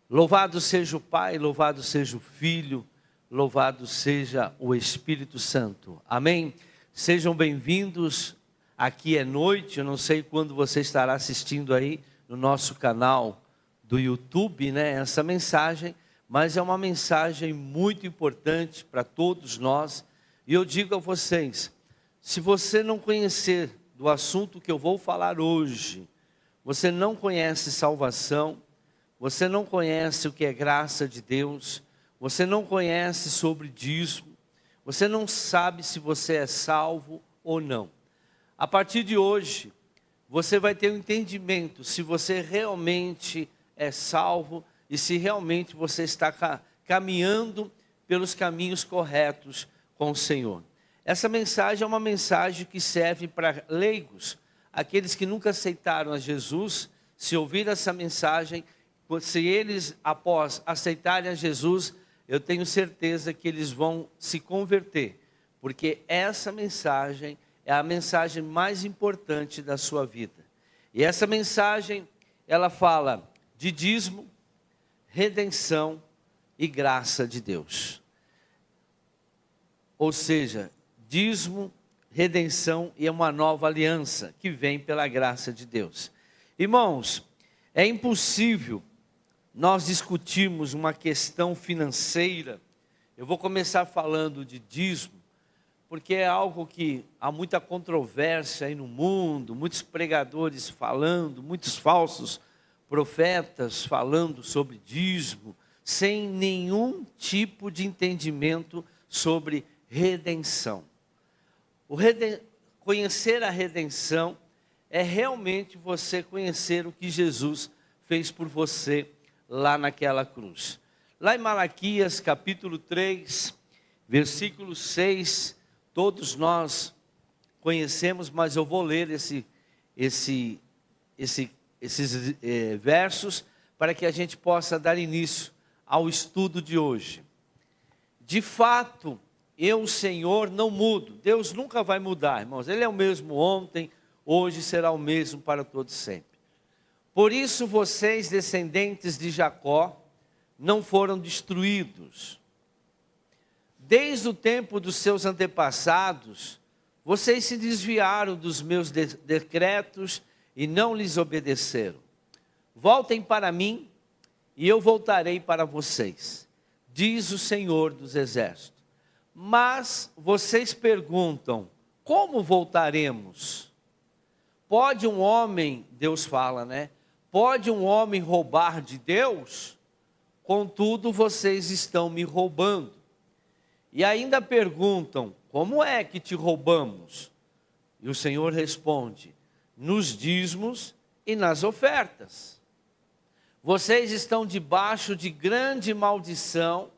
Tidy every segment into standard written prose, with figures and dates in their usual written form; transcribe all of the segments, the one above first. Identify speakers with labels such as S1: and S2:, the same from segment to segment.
S1: Louvado seja o Pai, louvado seja o Filho, louvado seja o Espírito Santo. Amém? Sejam bem-vindos. Aqui é noite, eu não sei quando você estará assistindo aí no nosso canal do YouTube, né? Essa mensagem, mas é uma mensagem muito importante para todos nós. E eu digo a vocês, se você não conhecer do assunto que eu vou falar hoje, você não conhece salvação, você não conhece o que é graça de Deus, você não conhece sobre dízimo, você não sabe se você é salvo ou não. A partir de hoje, você vai ter um entendimento se você realmente é salvo e se realmente você está caminhando pelos caminhos corretos com o Senhor. Essa mensagem é uma mensagem que serve para leigos, aqueles que nunca aceitaram a Jesus. Se ouvir essa mensagem, se eles, após aceitarem a Jesus, eu tenho certeza que eles vão se converter, porque essa mensagem é a mensagem mais importante da sua vida. E essa mensagem, ela fala de dízimo, redenção e graça de Deus. Ou seja, dízimo, redenção e uma nova aliança que vem pela graça de Deus. Irmãos, é impossível nós discutirmos uma questão financeira. Eu vou começar falando de dízimo, porque é algo que há muita controvérsia aí no mundo, muitos pregadores falando, muitos falsos profetas falando sobre dízimo, sem nenhum tipo de entendimento sobre redenção. Conhecer a redenção é realmente você conhecer o que Jesus fez por você lá naquela cruz. Lá em Malaquias capítulo 3, versículo 6, todos nós conhecemos, mas eu vou ler esses versos para que a gente possa dar início ao estudo de hoje. De fato, eu, Senhor, não mudo. Deus nunca vai mudar, irmãos. Ele é o mesmo ontem, hoje será o mesmo para todos sempre. Por isso vocês, descendentes de Jacó, não foram destruídos. Desde o tempo dos seus antepassados, vocês se desviaram dos meus decretos e não lhes obedeceram. Voltem para mim e eu voltarei para vocês, diz o Senhor dos Exércitos. Mas vocês perguntam, como voltaremos? Pode um homem, Deus fala, né? Pode um homem roubar de Deus? Contudo, vocês estão me roubando. E ainda perguntam, como é que te roubamos? E o Senhor responde, nos dízimos e nas ofertas. Vocês estão debaixo de grande maldição,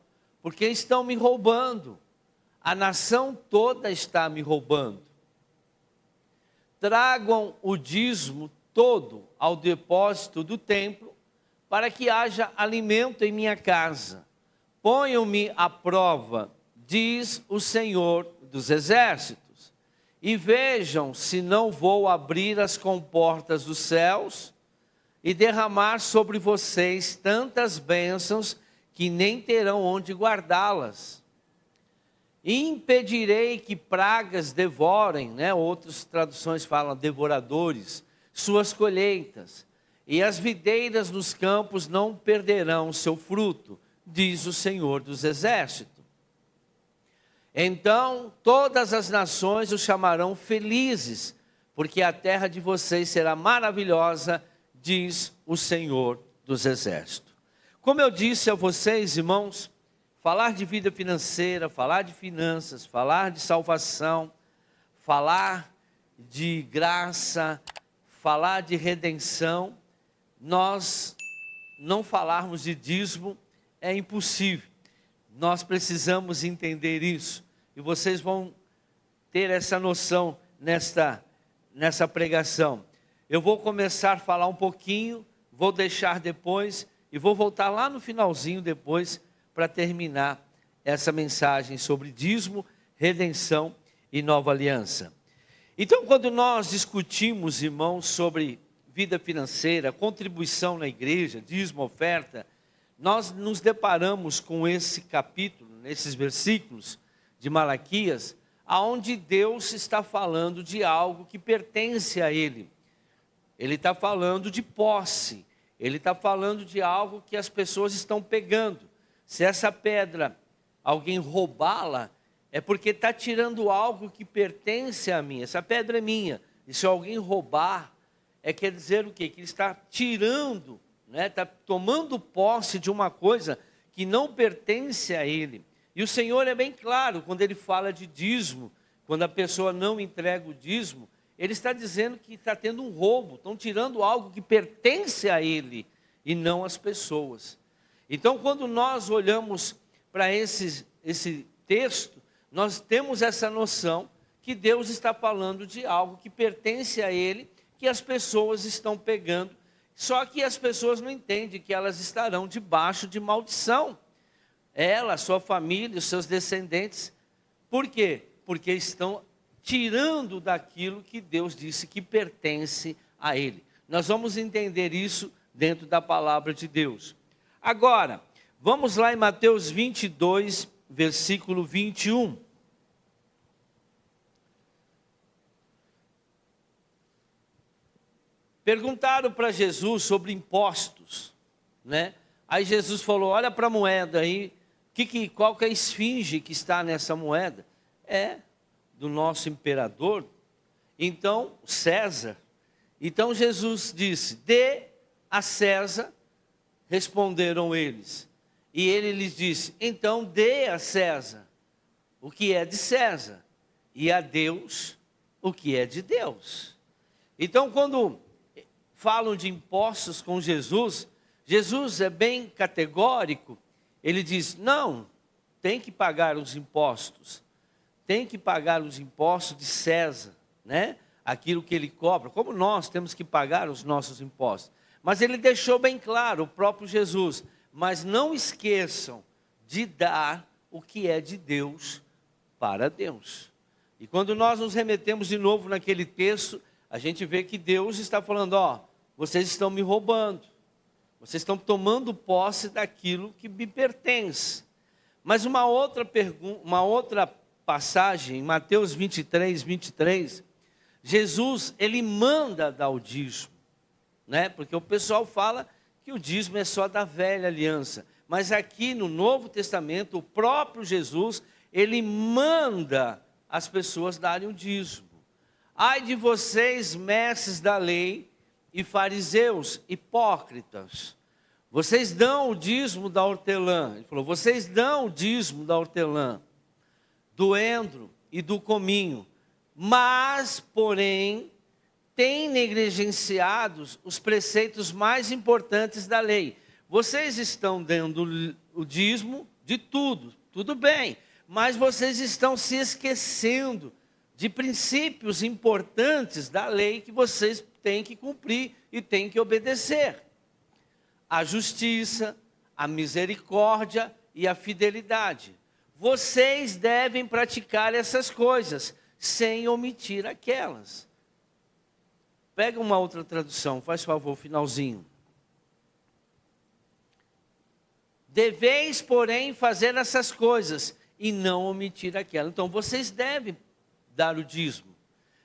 S1: porque estão me roubando. A nação toda está me roubando. Tragam o dízimo todo ao depósito do templo, para que haja alimento em minha casa. Ponham-me à prova, diz o Senhor dos Exércitos, e vejam se não vou abrir as comportas dos céus e derramar sobre vocês tantas bênçãos que nem terão onde guardá-las. Impedirei que pragas devorem, né? Outras traduções falam devoradores, suas colheitas, e as videiras nos campos não perderão seu fruto, diz o Senhor dos Exércitos. Então todas as nações o chamarão felizes, porque a terra de vocês será maravilhosa, diz o Senhor dos Exércitos. Como eu disse a vocês, irmãos, falar de vida financeira, falar de finanças, falar de salvação, falar de graça, falar de redenção, nós não falarmos de dízimo é impossível. Nós precisamos entender isso. E vocês vão ter essa noção nessa pregação. Eu vou começar a falar um pouquinho, vou deixar depois e vou voltar lá no finalzinho depois para terminar essa mensagem sobre dízimo, redenção e nova aliança. Então, quando nós discutimos, irmãos, sobre vida financeira, contribuição na igreja, dízimo, oferta, nós nos deparamos com esse capítulo, nesses versículos de Malaquias, aonde Deus está falando de algo que pertence a Ele. Ele está falando de posse, Ele está falando de algo que as pessoas estão pegando. Se essa pedra, alguém roubá-la, é porque está tirando algo que pertence a mim. Essa pedra é minha, e se alguém roubar, quer dizer o quê? Que ele está tirando, está tomando posse de uma coisa que não pertence a ele. E o Senhor é bem claro quando Ele fala de dízimo. Quando a pessoa não entrega o dízimo, Ele está dizendo que está tendo um roubo. Estão tirando algo que pertence a Ele e não às pessoas. Então, quando nós olhamos para esse texto, nós temos essa noção que Deus está falando de algo que pertence a Ele, que as pessoas estão pegando. Só que as pessoas não entendem que elas estarão debaixo de maldição. Ela, sua família, os seus descendentes. Por quê? Porque estão tirando daquilo que Deus disse que pertence a Ele. Nós vamos entender isso dentro da palavra de Deus. Agora, vamos lá em Mateus 22, versículo 21. Perguntaram para Jesus sobre impostos, né? Aí Jesus falou, olha para a moeda aí, qual que é a esfinge que está nessa moeda? É do nosso imperador, então César. Então Jesus disse, dê a César, responderam eles. E ele lhes disse, então dê a César o que é de César, e a Deus o que é de Deus. Então quando falam de impostos com Jesus, Jesus é bem categórico. Ele diz, não, tem que pagar os impostos. Tem que pagar os impostos de César, né? Aquilo que ele cobra, como nós temos que pagar os nossos impostos. Mas ele deixou bem claro, o próprio Jesus, mas não esqueçam de dar o que é de Deus para Deus. E quando nós nos remetemos de novo naquele texto, a gente vê que Deus está falando, vocês estão me roubando. Vocês estão tomando posse daquilo que me pertence. Mas uma outra passagem, em Mateus 23, 23, Jesus, ele manda dar o dízimo, né? Porque o pessoal fala que o dízimo é só da velha aliança. Mas aqui no Novo Testamento, o próprio Jesus, ele manda as pessoas darem o dízimo. Ai de vocês, mestres da lei e fariseus, hipócritas, vocês dão o dízimo da hortelã. Ele falou, vocês dão o dízimo da hortelã, do endro e do cominho, mas, porém, têm negligenciados os preceitos mais importantes da lei. Vocês estão dando o dízimo de tudo, tudo bem, mas vocês estão se esquecendo de princípios importantes da lei que vocês têm que cumprir e têm que obedecer. A justiça, a misericórdia e a fidelidade. Vocês devem praticar essas coisas, sem omitir aquelas. Pega uma outra tradução, faz favor, finalzinho. Deveis, porém, fazer essas coisas, e não omitir aquelas. Então, vocês devem dar o dízimo,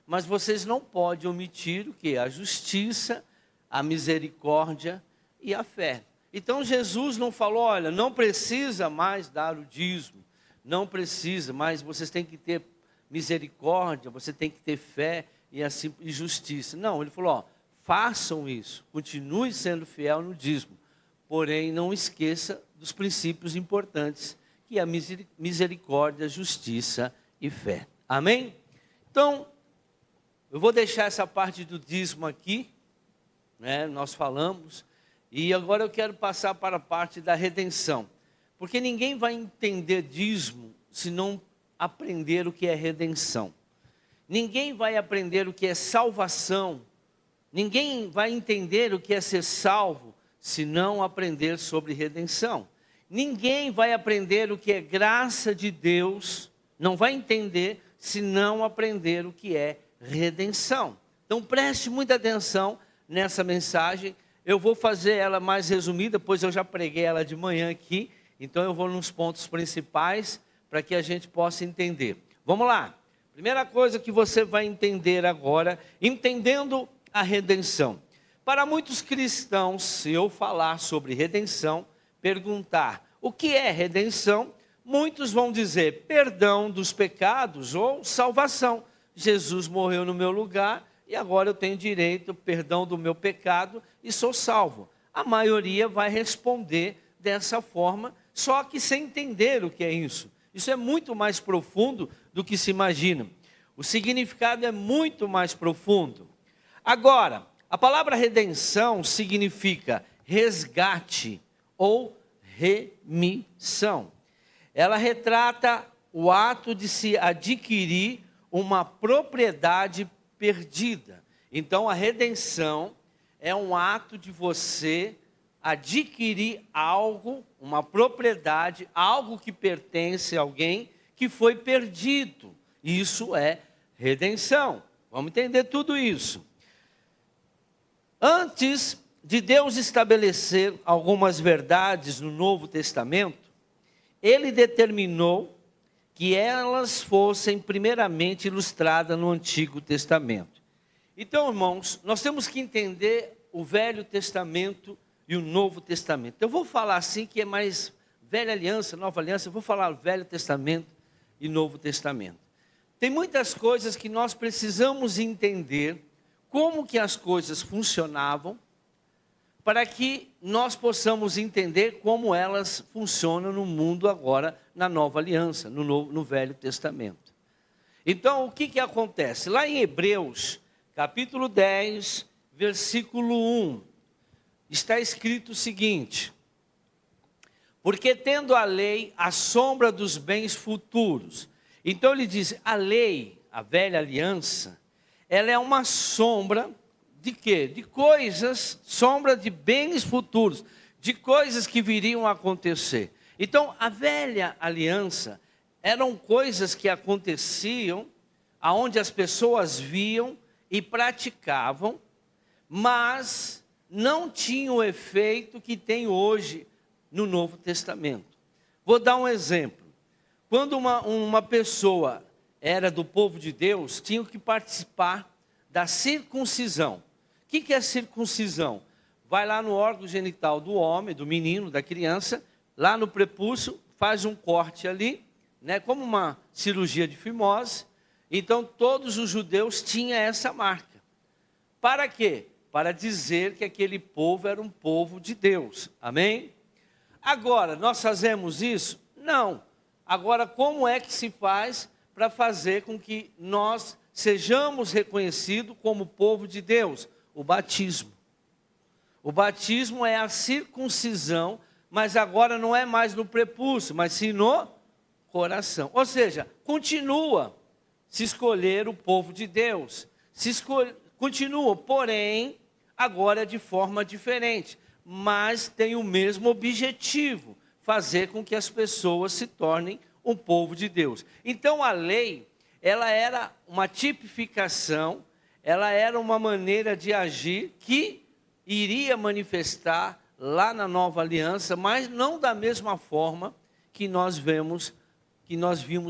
S1: mas vocês não podem omitir o quê? A justiça, a misericórdia e a fé. Então Jesus não falou, olha, não precisa mais dar o dízimo, não precisa, mas vocês têm que ter misericórdia, você tem que ter fé e assim e justiça. Não, ele falou, façam isso, continue sendo fiel no dízimo, porém não esqueça dos princípios importantes, que é a misericórdia, justiça e fé. Amém? Então, eu vou deixar essa parte do dízimo aqui, né? Nós falamos, e agora eu quero passar para a parte da redenção. Porque ninguém vai entender dízimo se não aprender o que é redenção. Ninguém vai aprender o que é salvação. Ninguém vai entender o que é ser salvo se não aprender sobre redenção. Ninguém vai aprender o que é graça de Deus, não vai entender se não aprender o que é redenção. Então preste muita atenção nessa mensagem. eu vou fazer ela mais resumida, pois eu já preguei ela de manhã aqui, então eu vou nos pontos principais para que a gente possa entender. Vamos lá. Primeira coisa que você vai entender agora, entendendo a redenção. Para muitos cristãos, se eu falar sobre redenção, perguntar o que é redenção, muitos vão dizer perdão dos pecados ou salvação. Jesus morreu no meu lugar e agora eu tenho direito ao perdão do meu pecado e sou salvo. A maioria vai responder dessa forma, só que sem entender o que é isso. Isso é muito mais profundo do que se imagina. O significado é muito mais profundo. Agora, a palavra redenção significa resgate ou remissão. Ela retrata o ato de se adquirir uma propriedade perdida. Então, a redenção é um ato de você adquirir algo, uma propriedade, algo que pertence a alguém que foi perdido. Isso é redenção. Vamos entender tudo isso. Antes de Deus estabelecer algumas verdades no Novo Testamento, Ele determinou que elas fossem primeiramente ilustradas no Antigo Testamento. Então, irmãos, nós temos que entender o Velho Testamento e o Novo Testamento. Eu vou falar assim que é mais Velha Aliança, Nova Aliança, eu vou falar Velho Testamento e Novo Testamento. Tem muitas coisas que nós precisamos entender como que as coisas funcionavam para que nós possamos entender como elas funcionam no mundo agora, na Nova Aliança, no Velho Testamento. Então, o que acontece? Lá em Hebreus, capítulo 10, versículo 1, está escrito o seguinte: porque tendo a lei a sombra dos bens futuros. Então ele diz, a lei, a velha aliança, ela é uma sombra de quê? De coisas, sombra de bens futuros, de coisas que viriam a acontecer. Então a velha aliança eram coisas que aconteciam, aonde as pessoas viam e praticavam, mas não tinham o efeito que tem hoje no Novo Testamento. Vou dar um exemplo. Quando uma pessoa era do povo de Deus, tinha que participar da circuncisão. O que é circuncisão? Vai lá no órgão genital do homem, do menino, da criança, lá no prepúcio, faz um corte ali, né, como uma cirurgia de fimose. Então todos os judeus tinham essa marca. Para quê? Para dizer que aquele povo era um povo de Deus. Amém? Agora, nós fazemos isso? Não. Agora, como é que se faz para fazer com que nós sejamos reconhecidos como povo de Deus? O batismo. O batismo é a circuncisão, mas agora não é mais no prepúcio, mas sim no coração. Ou seja, continua se escolher o povo de Deus. Continua, porém, agora de forma diferente. Mas tem o mesmo objetivo, fazer com que as pessoas se tornem um povo de Deus. Então a lei, ela era uma tipificação, ela era uma maneira de agir que iria manifestar lá na Nova Aliança, mas não da mesma forma que nós vimos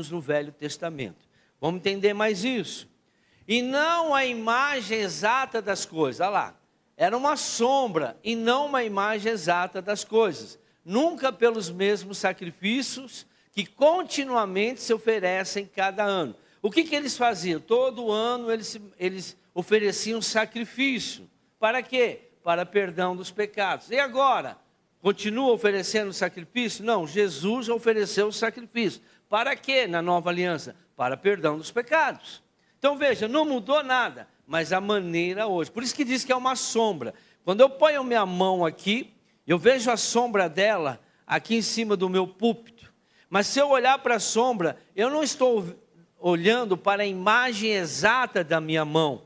S1: no Velho Testamento. Vamos entender mais isso. E não a imagem exata das coisas, olha lá. Era uma sombra e não uma imagem exata das coisas. Nunca pelos mesmos sacrifícios que continuamente se oferecem cada ano. O que eles faziam? Todo ano eles ofereciam sacrifício. Para quê? Para perdão dos pecados. E agora? Continua oferecendo sacrifício? Não, Jesus ofereceu o sacrifício. Para quê na nova aliança? Para perdão dos pecados. Então veja, não mudou nada. Mas a maneira hoje, por isso que diz que é uma sombra. Quando eu ponho minha mão aqui, eu vejo a sombra dela aqui em cima do meu púlpito. Mas se eu olhar para a sombra, eu não estou olhando para a imagem exata da minha mão.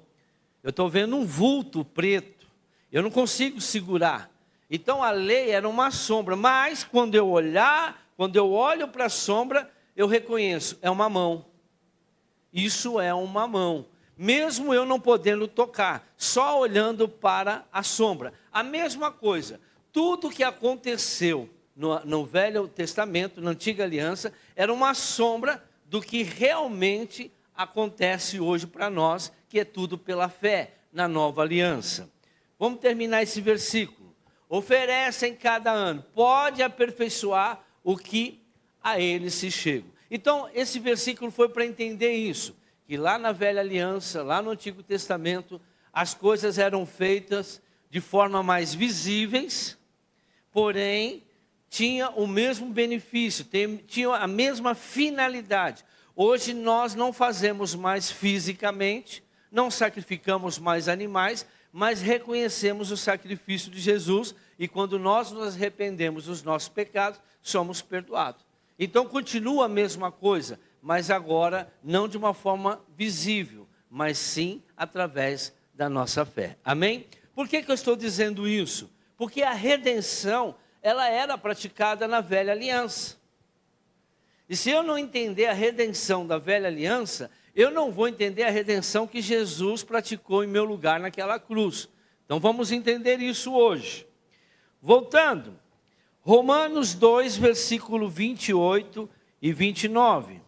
S1: Eu estou vendo um vulto preto. Eu não consigo segurar. Então a lei era uma sombra, mas quando eu olho para a sombra, eu reconheço, é uma mão. Isso é uma mão. mesmo eu não podendo tocar, só olhando para a sombra. A mesma coisa, tudo que aconteceu no Velho Testamento, na Antiga Aliança, era uma sombra do que realmente acontece hoje para nós, que é tudo pela fé, na Nova Aliança. Vamos terminar esse versículo. Oferecem cada ano, pode aperfeiçoar o que a eles se chega. Então, esse versículo foi para entender isso, que lá na Velha Aliança, lá no Antigo Testamento, as coisas eram feitas de forma mais visíveis, porém, tinha o mesmo benefício, tinha a mesma finalidade. Hoje nós não fazemos mais fisicamente, não sacrificamos mais animais, mas reconhecemos o sacrifício de Jesus, e quando nós nos arrependemos dos nossos pecados, somos perdoados. Então continua a mesma coisa, mas agora não de uma forma visível, mas sim através da nossa fé. Amém? Por que eu estou dizendo isso? Porque a redenção, ela era praticada na Velha Aliança. E se eu não entender a redenção da Velha Aliança, eu não vou entender a redenção que Jesus praticou em meu lugar naquela cruz. Então vamos entender isso hoje. Voltando, Romanos 2, versículo 28 e 29.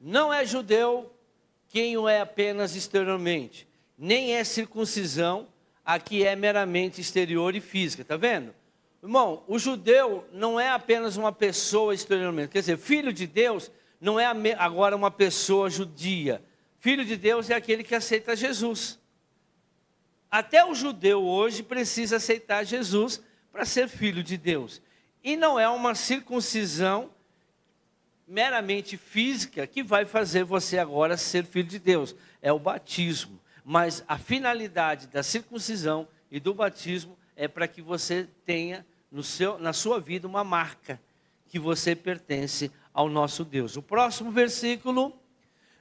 S1: Não é judeu quem o é apenas exteriormente, nem é circuncisão a que é meramente exterior e física, está vendo? Irmão, o judeu não é apenas uma pessoa exteriormente, quer dizer, filho de Deus não é agora uma pessoa judia. Filho de Deus é aquele que aceita Jesus. Até o judeu hoje precisa aceitar Jesus para ser filho de Deus. E não é uma circuncisão meramente física que vai fazer você agora ser filho de Deus. É o batismo. Mas a finalidade da circuncisão e do batismo é para que você tenha na sua vida uma marca que você pertence ao nosso Deus. O próximo versículo: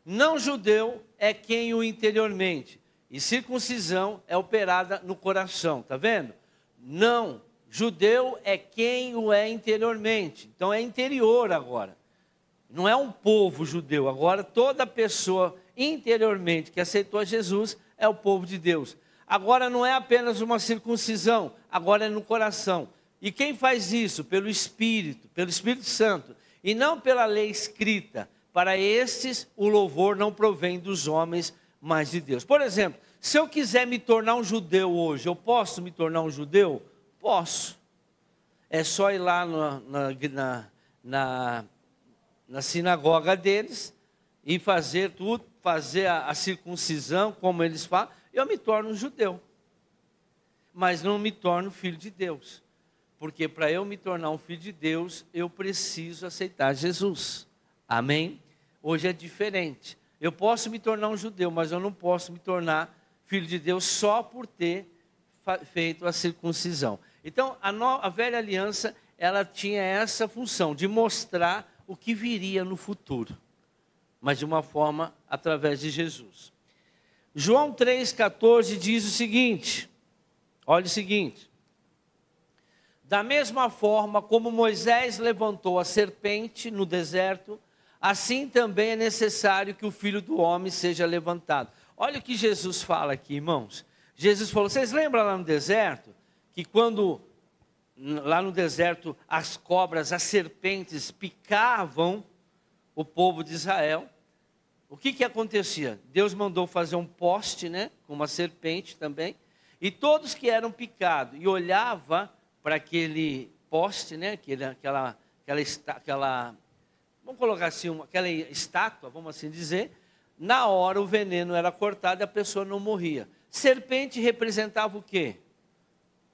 S1: não judeu é quem o interiormente, e circuncisão é operada no coração. Está vendo? Não, judeu é quem o é interiormente. Então é interior agora. Não é um povo judeu. Agora toda pessoa interiormente que aceitou a Jesus é o povo de Deus. Agora não é apenas uma circuncisão, agora é no coração. E quem faz isso? Pelo Espírito Santo, e não pela lei escrita. Para estes o louvor não provém dos homens, mas de Deus. Por exemplo, se eu quiser me tornar um judeu hoje, eu posso me tornar um judeu? Posso. É só ir lá na sinagoga deles e fazer tudo, fazer a circuncisão, como eles falam, eu me torno um judeu. Mas não me torno filho de Deus. Porque para eu me tornar um filho de Deus, eu preciso aceitar Jesus. Amém? Hoje é diferente. Eu posso me tornar um judeu, mas eu não posso me tornar filho de Deus só por ter feito a circuncisão. Então, a velha aliança, ela tinha essa função de mostrar o que viria no futuro, mas de uma forma através de Jesus. João 3,14 diz o seguinte, olha o seguinte: da mesma forma como Moisés levantou a serpente no deserto, assim também é necessário que o Filho do Homem seja levantado. Olha o que Jesus fala aqui, irmãos. Jesus falou, vocês lembram lá no deserto, que quando lá no deserto as cobras, as serpentes picavam o povo de Israel, o que acontecia? Deus mandou fazer um poste, né, com uma serpente também, e todos que eram picados e olhava para aquele poste, né, aquela vamos colocar assim, aquela estátua, vamos assim dizer, na hora o veneno era cortado e a pessoa não morria. Serpente representava o quê?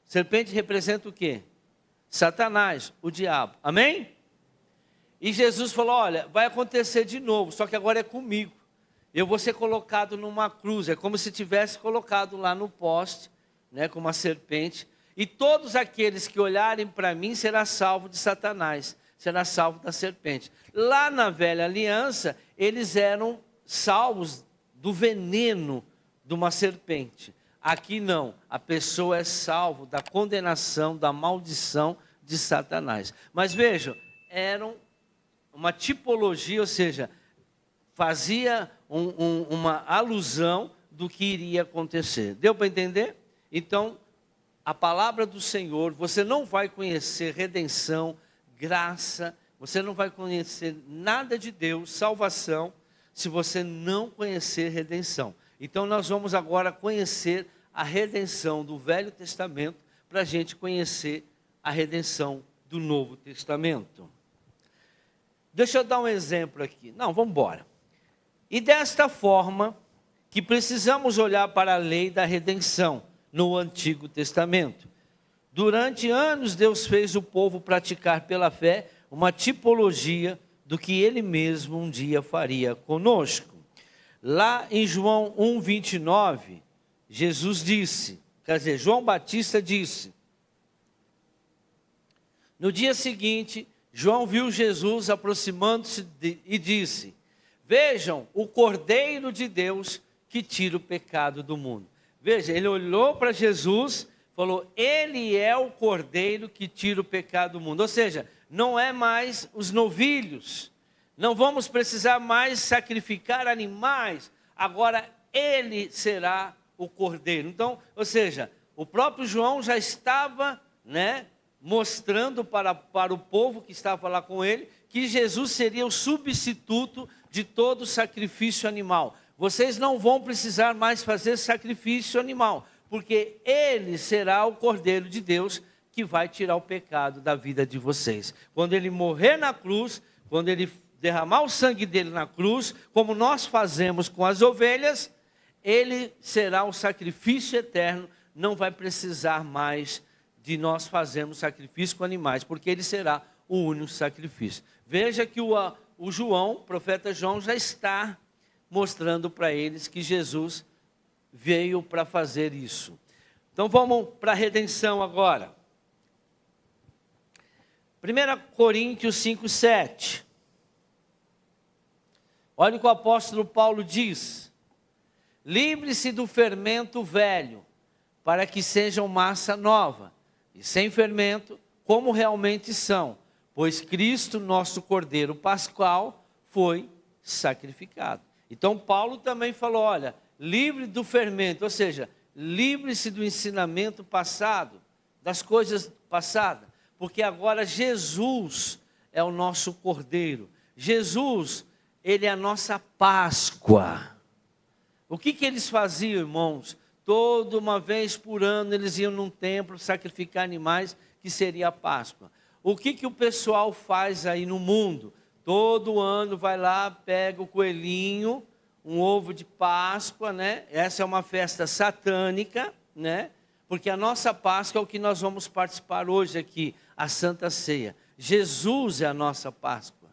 S1: Serpente representa o quê? Satanás, o diabo. Amém? E Jesus falou, olha, vai acontecer de novo, só que agora é comigo. Eu vou ser colocado numa cruz, é como se tivesse colocado lá no poste, né, com uma serpente. E todos aqueles que olharem para mim será salvo de Satanás, será salvo da serpente. Lá na velha aliança, eles eram salvos do veneno de uma serpente. Aqui não, a pessoa é salvo da condenação, da maldição de Satanás. Mas vejam, eram uma tipologia, ou seja, fazia uma alusão do que iria acontecer. Deu para entender? Então, a palavra do Senhor, você não vai conhecer redenção, graça, você não vai conhecer nada de Deus, salvação, se você não conhecer redenção. Então nós vamos agora conhecer a redenção do Velho Testamento, para a gente conhecer a redenção do Novo Testamento. Deixa eu dar um exemplo aqui. Não, vamos embora. E desta forma que precisamos olhar para a lei da redenção no Antigo Testamento. Durante anos Deus fez o povo praticar pela fé uma tipologia do que Ele mesmo um dia faria conosco. Lá em João 1:29, Jesus disse, João Batista disse, no dia seguinte, João viu Jesus aproximando-se e disse, vejam o Cordeiro de Deus que tira o pecado do mundo. Veja, ele olhou para Jesus, falou, ele é o Cordeiro que tira o pecado do mundo. Ou seja, não é mais os novilhos, não vamos precisar mais sacrificar animais, agora ele será o Cordeiro. Então, ou seja, o próprio João já estava, mostrando para o povo que estava lá com ele, que Jesus seria o substituto de todo sacrifício animal. Vocês não vão precisar mais fazer sacrifício animal, porque ele será o Cordeiro de Deus que vai tirar o pecado da vida de vocês. Quando ele morrer na cruz, quando ele derramar o sangue dele na cruz, como nós fazemos com as ovelhas, ele será o sacrifício eterno, não vai precisar mais de nós fazermos sacrifício com animais, porque ele será o único sacrifício. Veja que o João, o profeta João, já está mostrando para eles que Jesus veio para fazer isso. Então vamos para a redenção agora. 1 Coríntios 5:7. Olha o que o apóstolo Paulo diz. Livre-se do fermento velho, para que sejam massa nova, e sem fermento, como realmente são, pois Cristo, nosso Cordeiro Pascual, foi sacrificado. Então Paulo também falou, olha, livre do fermento, ou seja, livre-se do ensinamento passado, das coisas passadas, porque agora Jesus é o nosso Cordeiro. Jesus, ele é a nossa Páscoa. O que eles faziam, irmãos? Toda uma vez por ano eles iam num templo sacrificar animais, que seria a Páscoa. O que o pessoal faz aí no mundo? Todo ano vai lá, pega o coelhinho, um ovo de Páscoa, Essa é uma festa satânica, Porque a nossa Páscoa é o que nós vamos participar hoje aqui, a Santa Ceia. Jesus é a nossa Páscoa.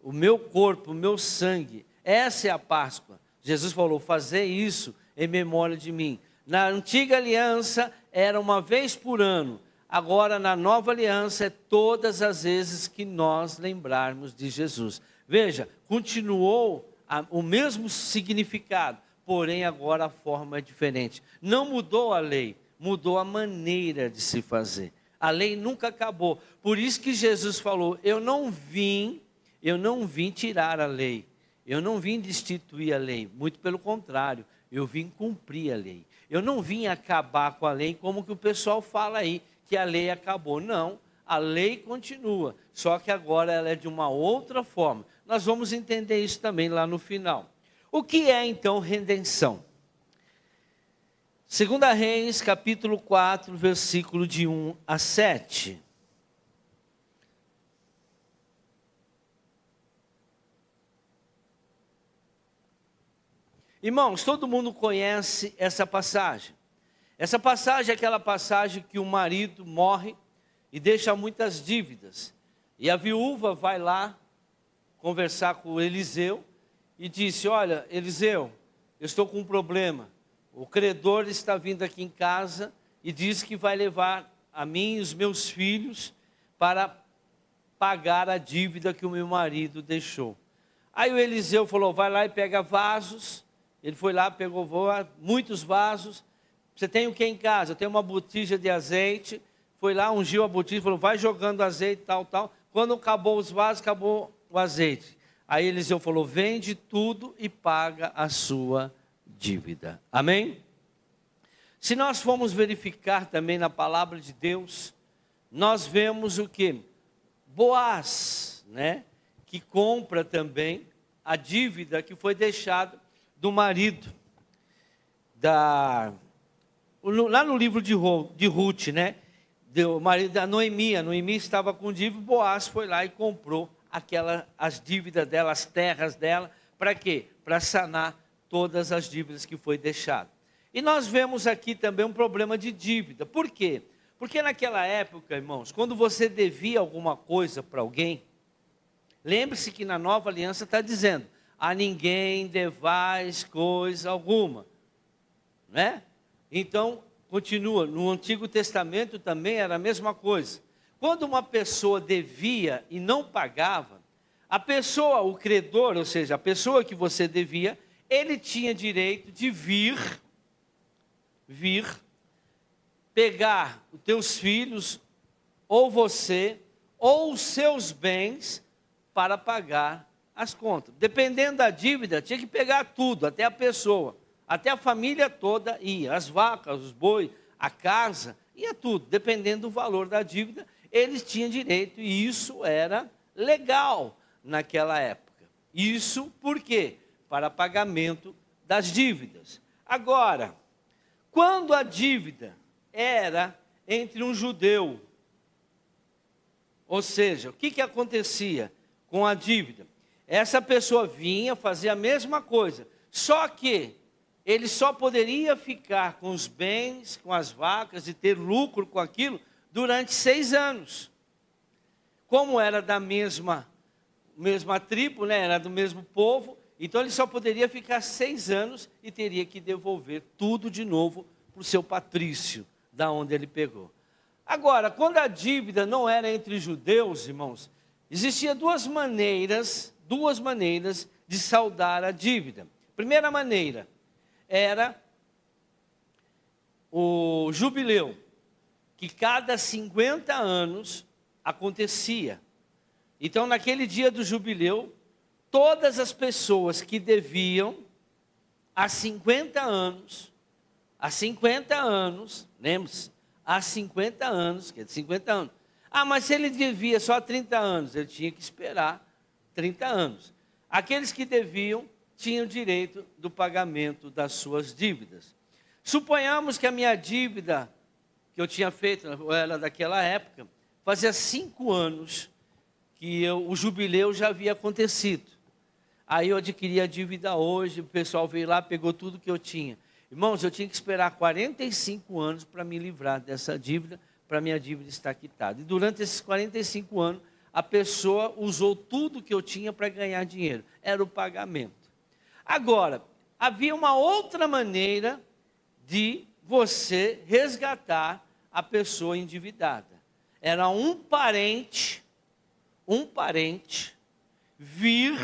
S1: O meu corpo, o meu sangue, essa é a Páscoa. Jesus falou, fazer isso em memória de mim. Na antiga aliança era uma vez por ano. Agora na nova aliança é todas as vezes que nós lembrarmos de Jesus. Veja, continuou o mesmo significado, porém agora a forma é diferente. Não mudou a lei, mudou a maneira de se fazer. A lei nunca acabou. Por isso que Jesus falou, eu não vim tirar a lei. Eu não vim destituir a lei, muito pelo contrário, eu vim cumprir a lei. Eu não vim acabar com a lei como que o pessoal fala aí, que a lei acabou. Não, a lei continua, só que agora ela é de uma outra forma. Nós vamos entender isso também lá no final. O que é então redenção? 2 Reis, capítulo 4, versículo de 1 a 7. Irmãos, todo mundo conhece essa passagem. Essa passagem é aquela passagem que o marido morre e deixa muitas dívidas. E a viúva vai lá conversar com Eliseu e disse, olha, Eliseu, eu estou com um problema. O credor está vindo aqui em casa e diz que vai levar a mim e os meus filhos para pagar a dívida que o meu marido deixou. Aí o Eliseu falou, vai lá e pega vasos. Ele foi lá, pegou muitos vasos. Você tem o que em casa? Eu tenho uma botija de azeite. Foi lá, ungiu a botija, falou, vai jogando azeite, tal. Quando acabou os vasos, acabou o azeite. Aí Eliseu falou: vende tudo e paga a sua dívida. Amém? Se nós formos verificar também na palavra de Deus, nós vemos o que? Boaz, né? Que compra também a dívida que foi deixada do marido. Lá no livro de Ruth, né? O marido da Noemi. A Noemi estava com dívida, Boaz foi lá e comprou as dívidas dela, as terras dela. Para quê? Para sanar todas as dívidas que foi deixado. E nós vemos aqui também um problema de dívida. Por quê? Porque naquela época, irmãos, quando você devia alguma coisa para alguém, lembre-se que na nova aliança está dizendo: a ninguém devais coisa alguma, né? Então, continua, no Antigo Testamento também era a mesma coisa. Quando uma pessoa devia e não pagava, a pessoa, o credor, ou seja, a pessoa que você devia, ele tinha direito de vir, pegar os teus filhos, ou você, ou os seus bens, para pagar as contas. Dependendo da dívida, tinha que pegar tudo, até a pessoa, até a família toda ia, as vacas, os bois, a casa, ia tudo. Dependendo do valor da dívida, eles tinham direito, e isso era legal naquela época. Isso por quê? Para pagamento das dívidas. Agora, quando a dívida era entre um judeu, ou seja, o que acontecia com a dívida? Essa pessoa vinha fazer a mesma coisa, só que ele só poderia ficar com os bens, com as vacas e ter lucro com aquilo durante 6 anos. Como era da mesma tribo, né? Era do mesmo povo, então ele só poderia ficar 6 anos e teria que devolver tudo de novo para o seu patrício, da onde ele pegou. Agora, quando a dívida não era entre judeus, irmãos, existia duas maneiras de saldar a dívida. Primeira maneira era o jubileu, que cada 50 anos acontecia. Então, naquele dia do jubileu, todas as pessoas que deviam há 50 anos, lembre-se, há 50 anos, que é de 50 anos. Ah, mas se ele devia só há 30 anos, ele tinha que esperar 30 anos. Aqueles que deviam tinham direito do pagamento das suas dívidas. Suponhamos que a minha dívida, que eu tinha feito, era daquela época, fazia 5 anos que o jubileu já havia acontecido. Aí eu adquiri a dívida hoje, o pessoal veio lá, pegou tudo que eu tinha. Irmãos, eu tinha que esperar 45 anos para me livrar dessa dívida, para minha dívida estar quitada. E durante esses 45 anos, a pessoa usou tudo que eu tinha para ganhar dinheiro. Era o pagamento. Agora, havia uma outra maneira de você resgatar a pessoa endividada. Era um parente vir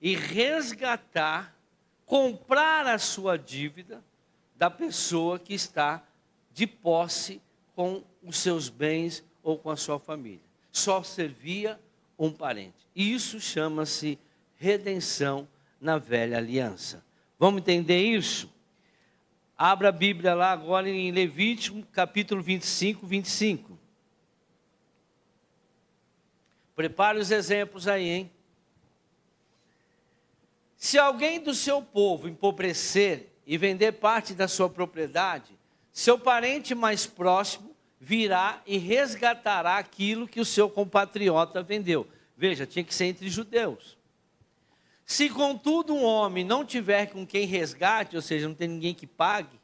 S1: e resgatar, comprar a sua dívida da pessoa que está de posse com os seus bens ou com a sua família. Só servia um parente. Isso chama-se redenção na velha aliança. Vamos entender isso? Abra a Bíblia lá agora em Levítico, capítulo 25, 25. Prepare os exemplos aí, hein? Se alguém do seu povo empobrecer e vender parte da sua propriedade, seu parente mais próximo virá e resgatará aquilo que o seu compatriota vendeu. Veja, tinha que ser entre judeus. Se, contudo, um homem não tiver com quem resgate, ou seja, não tem ninguém que pague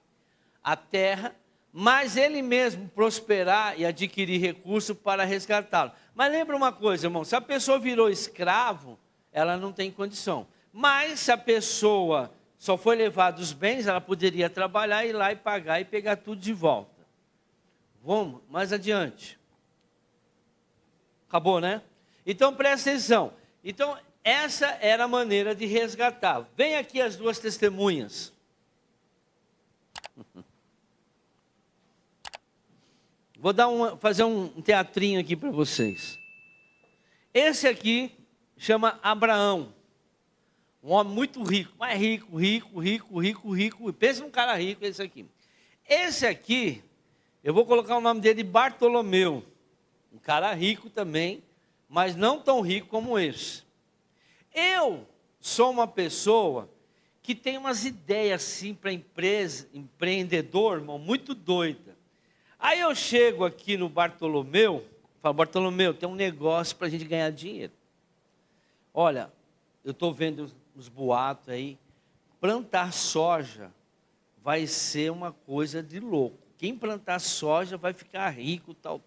S1: a terra, mas ele mesmo prosperar e adquirir recurso para resgatá-lo. Mas lembra uma coisa, irmão, se a pessoa virou escravo, ela não tem condição. Mas se a pessoa só foi levada os bens, ela poderia trabalhar, ir lá e pagar e pegar tudo de volta. Vamos mais adiante. Acabou, né? Então presta atenção. Então essa era a maneira de resgatar. Vem aqui as duas testemunhas. Vou fazer um teatrinho aqui para vocês. Esse aqui chama Abraão. Um homem muito rico, mas rico. Pensa num cara rico, esse aqui. Esse aqui, eu vou colocar o nome dele de Bartolomeu. Um cara rico também, mas não tão rico como esse. Eu sou uma pessoa que tem umas ideias assim para empresa, empreendedor, irmão, muito doida. Aí eu chego aqui no Bartolomeu, falo, Bartolomeu, tem um negócio para a gente ganhar dinheiro. Olha, eu estou vendo os boatos aí, plantar soja vai ser uma coisa de louco. Quem plantar soja vai ficar rico, tal.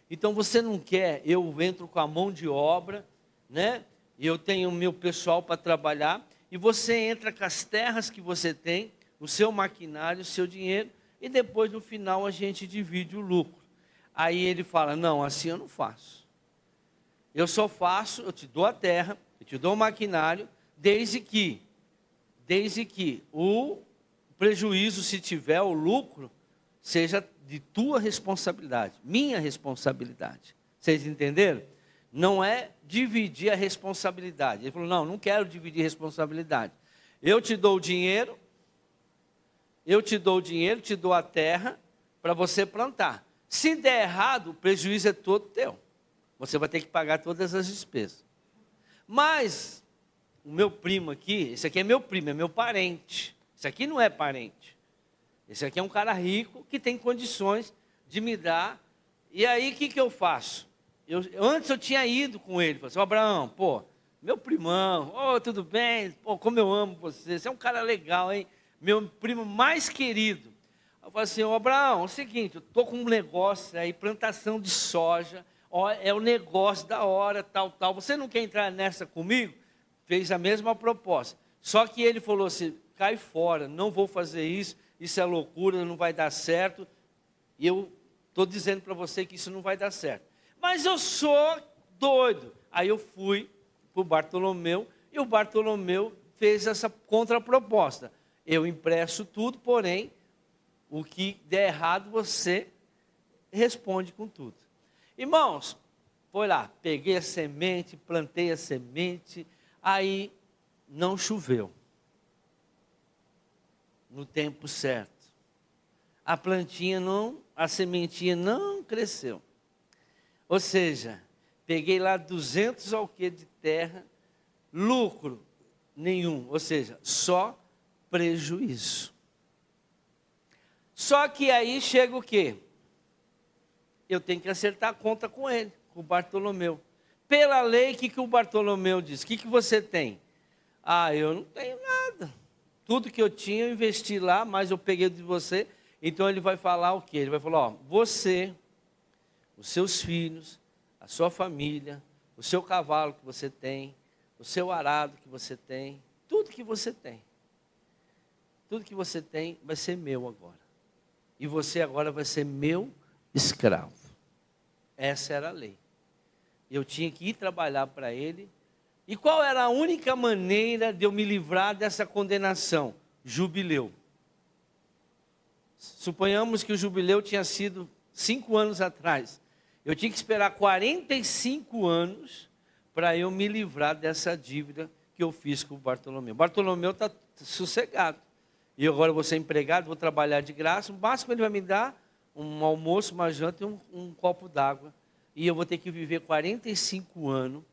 S1: Então você não quer, eu entro com a mão de obra, né? Eu tenho o meu pessoal para trabalhar, e você entra com as terras que você tem, o seu maquinário, o seu dinheiro, e depois no final a gente divide o lucro. Aí ele fala, não, assim eu não faço. Eu só faço, eu te dou a terra, eu te dou o maquinário, desde que o prejuízo, se tiver o lucro, seja de tua responsabilidade, minha responsabilidade. Vocês entenderam? Não é dividir a responsabilidade. Ele falou, não quero dividir a responsabilidade. Eu te dou o dinheiro, te dou a terra para você plantar. Se der errado, o prejuízo é todo teu. Você vai ter que pagar todas as despesas. Mas, o meu primo aqui, esse aqui é meu primo, é meu parente. Esse aqui não é parente. Esse aqui é um cara rico que tem condições de me dar. E aí, o que eu faço? Antes eu tinha ido com ele. Falei assim, Abraão, pô, meu primão, tudo bem? Pô, como eu amo você. Você é um cara legal, hein? Meu primo mais querido. Eu falei assim, Abraão, é o seguinte, eu estou com um negócio aí, plantação de soja. É o negócio da hora, tal. Você não quer entrar nessa comigo? Fez a mesma proposta. Só que ele falou assim, cai fora, não vou fazer isso é loucura, não vai dar certo. E eu estou dizendo para você que isso não vai dar certo. Mas eu sou doido. Aí eu fui para o Bartolomeu, e o Bartolomeu fez essa contraproposta. Eu empresto tudo, porém, o que der errado, você responde com tudo. Irmãos, foi lá, peguei a semente, plantei a semente, aí não choveu no tempo certo. A sementinha não cresceu. Ou seja, peguei lá 200 alqueires de terra, lucro nenhum, ou seja, só prejuízo. Só que aí chega o quê? Eu tenho que acertar a conta com ele, com o Bartolomeu. Pela lei, o que o Bartolomeu diz? O que você tem? Eu não tenho nada. Tudo que eu tinha, eu investi lá, mas eu peguei de você. Então ele vai falar o quê? Ele vai falar, você, os seus filhos, a sua família, o seu cavalo que você tem, o seu arado que você tem, tudo que você tem vai ser meu agora. E você agora vai ser meu escravo. Essa era a lei. Eu tinha que ir trabalhar para ele. E qual era a única maneira de eu me livrar dessa condenação? Jubileu. Suponhamos que o jubileu tinha sido 5 anos atrás. Eu tinha que esperar 45 anos para eu me livrar dessa dívida que eu fiz com o Bartolomeu. Bartolomeu está sossegado. E agora eu vou ser empregado, vou trabalhar de graça. O máximo ele vai me dar um almoço, uma janta e um copo d'água. E eu vou ter que viver 45 anos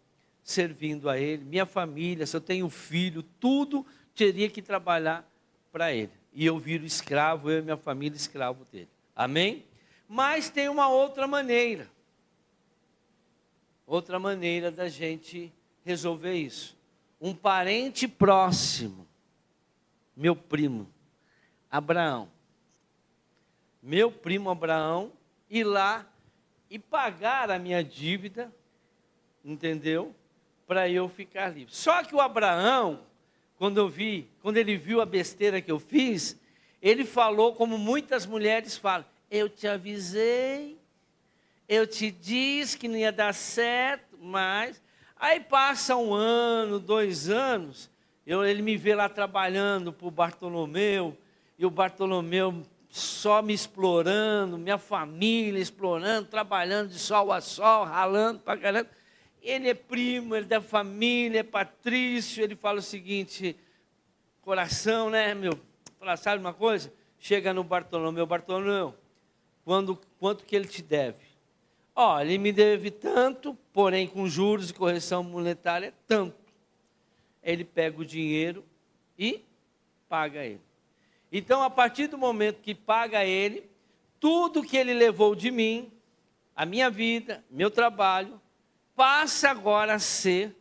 S1: servindo a ele, minha família, se eu tenho filho, tudo teria que trabalhar para ele. E eu viro escravo, eu e minha família escravo dele. Amém? Mas tem uma outra maneira. Outra maneira da gente resolver isso. Um parente próximo, meu primo, Abraão. Meu primo Abraão, ir lá e pagar a minha dívida, entendeu? Para eu ficar livre. Só que o Abraão, quando ele viu a besteira que eu fiz, ele falou como muitas mulheres falam, eu te avisei, eu te disse que não ia dar certo, mas... Aí passa 1 ano, 2 anos, ele me vê lá trabalhando para o Bartolomeu, e o Bartolomeu só me explorando, minha família explorando, trabalhando de sol a sol, ralando para caramba. ele é primo, ele é da família, é patrício. Ele fala o seguinte: coração, né, meu? Fala, sabe uma coisa? Chega no Bartolomeu: Bartolomeu, quanto que ele te deve? Ó, ele me deve tanto, porém com juros e correção monetária, tanto. Ele pega o dinheiro e paga ele. Então, a partir do momento que paga ele, tudo que ele levou de mim, a minha vida, meu trabalho, passa agora a ser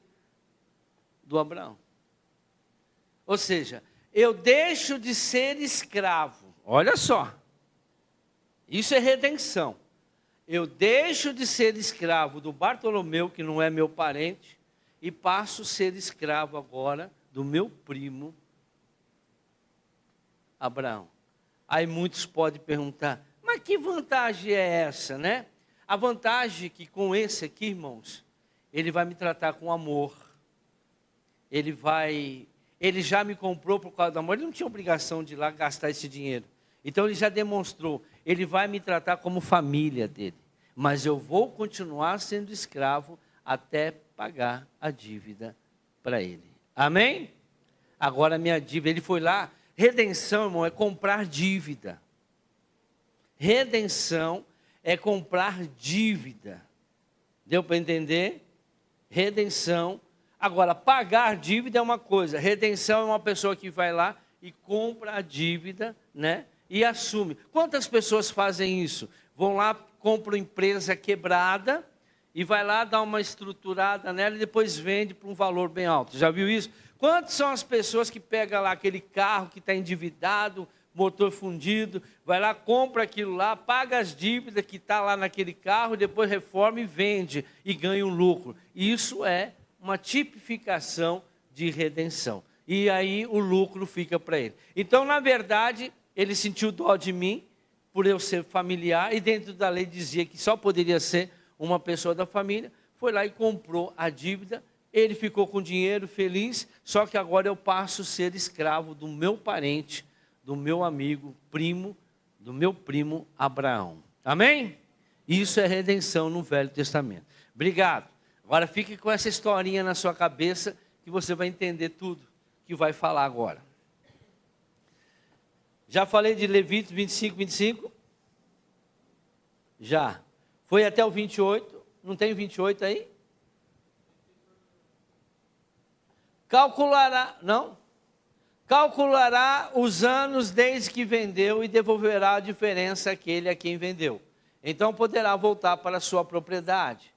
S1: do Abraão. Ou seja, eu deixo de ser escravo. Olha só, isso é redenção. Eu deixo de ser escravo do Bartolomeu, que não é meu parente, e passo a ser escravo agora do meu primo Abraão. Aí muitos podem perguntar: mas que vantagem é essa, né? A vantagem é que com esse aqui, irmãos, ele vai me tratar com amor. Ele já me comprou por causa do amor. Ele não tinha obrigação de ir lá gastar esse dinheiro. Então ele já demonstrou, ele vai me tratar como família dele. Mas eu vou continuar sendo escravo até pagar a dívida para ele. Amém? Agora minha dívida, ele foi lá. Redenção, irmão, é comprar dívida. Redenção é comprar dívida. Deu para entender? Redenção. Agora, pagar dívida é uma coisa. Redenção é uma pessoa que vai lá e compra a dívida, né? E assume. Quantas pessoas fazem isso? Vão lá, compram empresa quebrada e vai lá dar uma estruturada nela e depois vende por um valor bem alto. Já viu isso? Quantas são as pessoas que pegam lá aquele carro que está endividado, motor fundido, vai lá, compra aquilo lá, paga as dívidas que está lá naquele carro, depois reforma e vende e ganha um lucro. Isso é uma tipificação de redenção. E aí o lucro fica para ele. Então, na verdade, ele sentiu dó de mim, por eu ser familiar, e dentro da lei dizia que só poderia ser uma pessoa da família. Foi lá e comprou a dívida. Ele ficou com dinheiro, feliz, só que agora eu passo a ser escravo do meu parente, do meu amigo, primo, do meu primo Abraão. Amém? Isso é redenção no Velho Testamento. Obrigado. Agora fique com essa historinha na sua cabeça, que você vai entender tudo que vai falar agora. Já falei de Levítico 25, 25? Já. Foi até o 28. Não tem 28 aí? Calculará os anos desde que vendeu e devolverá a diferença àquele a quem vendeu. Então poderá voltar para a sua propriedade.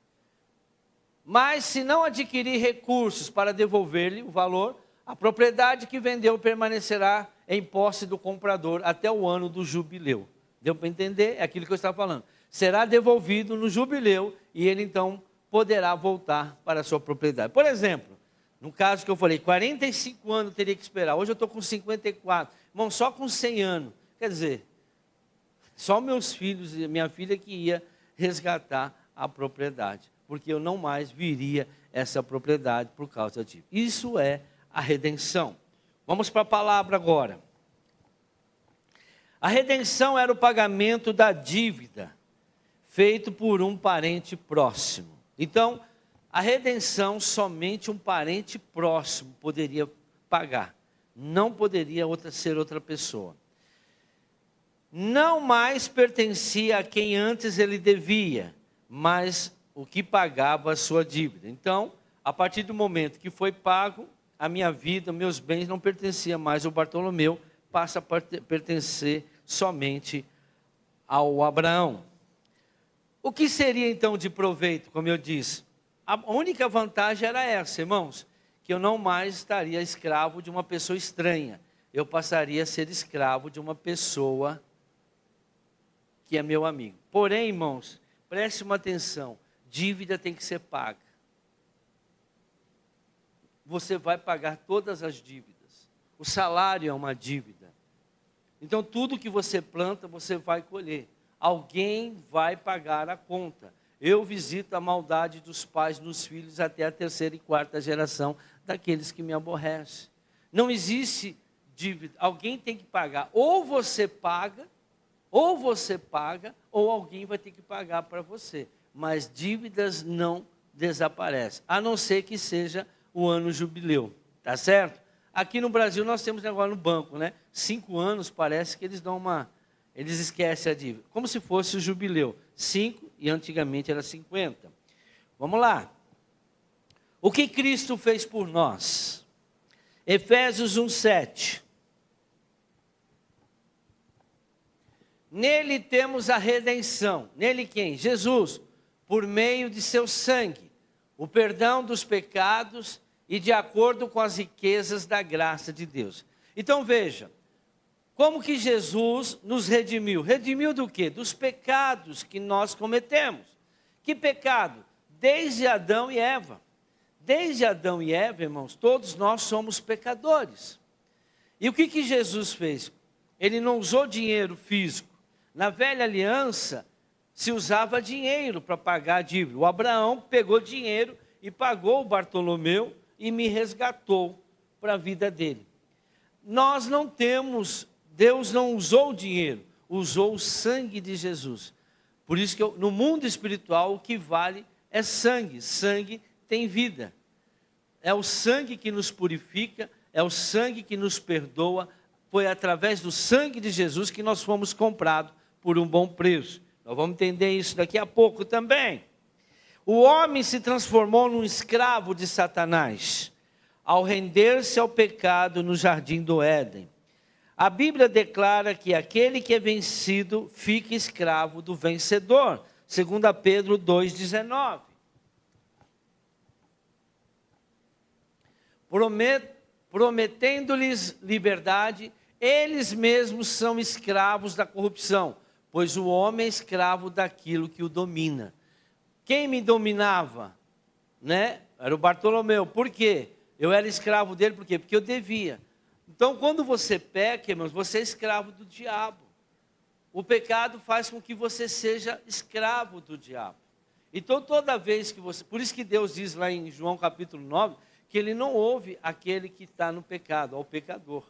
S1: Mas se não adquirir recursos para devolver-lhe o valor, a propriedade que vendeu permanecerá em posse do comprador até o ano do jubileu. Deu para entender? É aquilo que eu estava falando. Será devolvido no jubileu e ele então poderá voltar para a sua propriedade. Por exemplo, no caso que eu falei, 45 anos eu teria que esperar. Hoje eu estou com 54. Irmão, só com 100 anos. Quer dizer, só meus filhos e minha filha que ia resgatar a propriedade. Porque eu não mais viria essa propriedade por causa disso. Isso é a redenção. Vamos para a palavra agora. A redenção era o pagamento da dívida feito por um parente próximo. Então, a redenção somente um parente próximo poderia pagar. Não poderia ser outra pessoa. Não mais pertencia a quem antes ele devia, mas o que pagava a sua dívida. Então, a partir do momento que foi pago, a minha vida, meus bens não pertenciam mais ao Bartolomeu, passa a pertencer somente ao Abraão. O que seria então de proveito, como eu disse? A única vantagem era essa, irmãos, que eu não mais estaria escravo de uma pessoa estranha. Eu passaria a ser escravo de uma pessoa que é meu amigo. Porém, irmãos, preste uma atenção, dívida tem que ser paga. Você vai pagar todas as dívidas. O salário é uma dívida. Então, tudo que você planta, você vai colher. Alguém vai pagar a conta. Eu visito a maldade dos pais nos filhos até a 3ª e 4ª geração daqueles que me aborrecem. Não existe dívida. Alguém tem que pagar. Ou você paga, ou alguém vai ter que pagar para você. Mas dívidas não desaparece, a não ser que seja o ano jubileu, tá certo? Aqui no Brasil nós temos negócio no banco, né? 5 anos parece que eles esquecem a dívida, como se fosse o jubileu, 5 e antigamente era 50. Vamos lá. O que Cristo fez por nós? Efésios 1:7. Nele temos a redenção. Nele quem? Jesus. Por meio de seu sangue, o perdão dos pecados e de acordo com as riquezas da graça de Deus. Então veja, como que Jesus nos redimiu? Redimiu do quê? Dos pecados que nós cometemos. Que pecado? Desde Adão e Eva. Desde Adão e Eva, irmãos, todos nós somos pecadores. E o que Jesus fez? Ele não usou dinheiro físico. Na velha aliança, se usava dinheiro para pagar a dívida. O Abraão pegou dinheiro e pagou o Bartolomeu e me resgatou para a vida dele. Nós não temos, Deus não usou o dinheiro, usou o sangue de Jesus. Por isso que no mundo espiritual o que vale é sangue. Sangue tem vida. É o sangue que nos purifica, é o sangue que nos perdoa. Foi através do sangue de Jesus que nós fomos comprados por um bom preço. Nós vamos entender isso daqui a pouco também. O homem se transformou num escravo de Satanás, ao render-se ao pecado no jardim do Éden. A Bíblia declara que aquele que é vencido fica escravo do vencedor. 2 Pedro 2,19. Prometendo-lhes liberdade, eles mesmos são escravos da corrupção, pois o homem é escravo daquilo que o domina. Quem me dominava? Né? Era o Bartolomeu. Por quê? Eu era escravo dele, por quê? Porque eu devia. Então, quando você peca, irmãos, você é escravo do diabo. O pecado faz com que você seja escravo do diabo. Então, toda vez que você... Por isso que Deus diz lá em João capítulo 9, que ele não ouve aquele que está no pecado, ao pecador.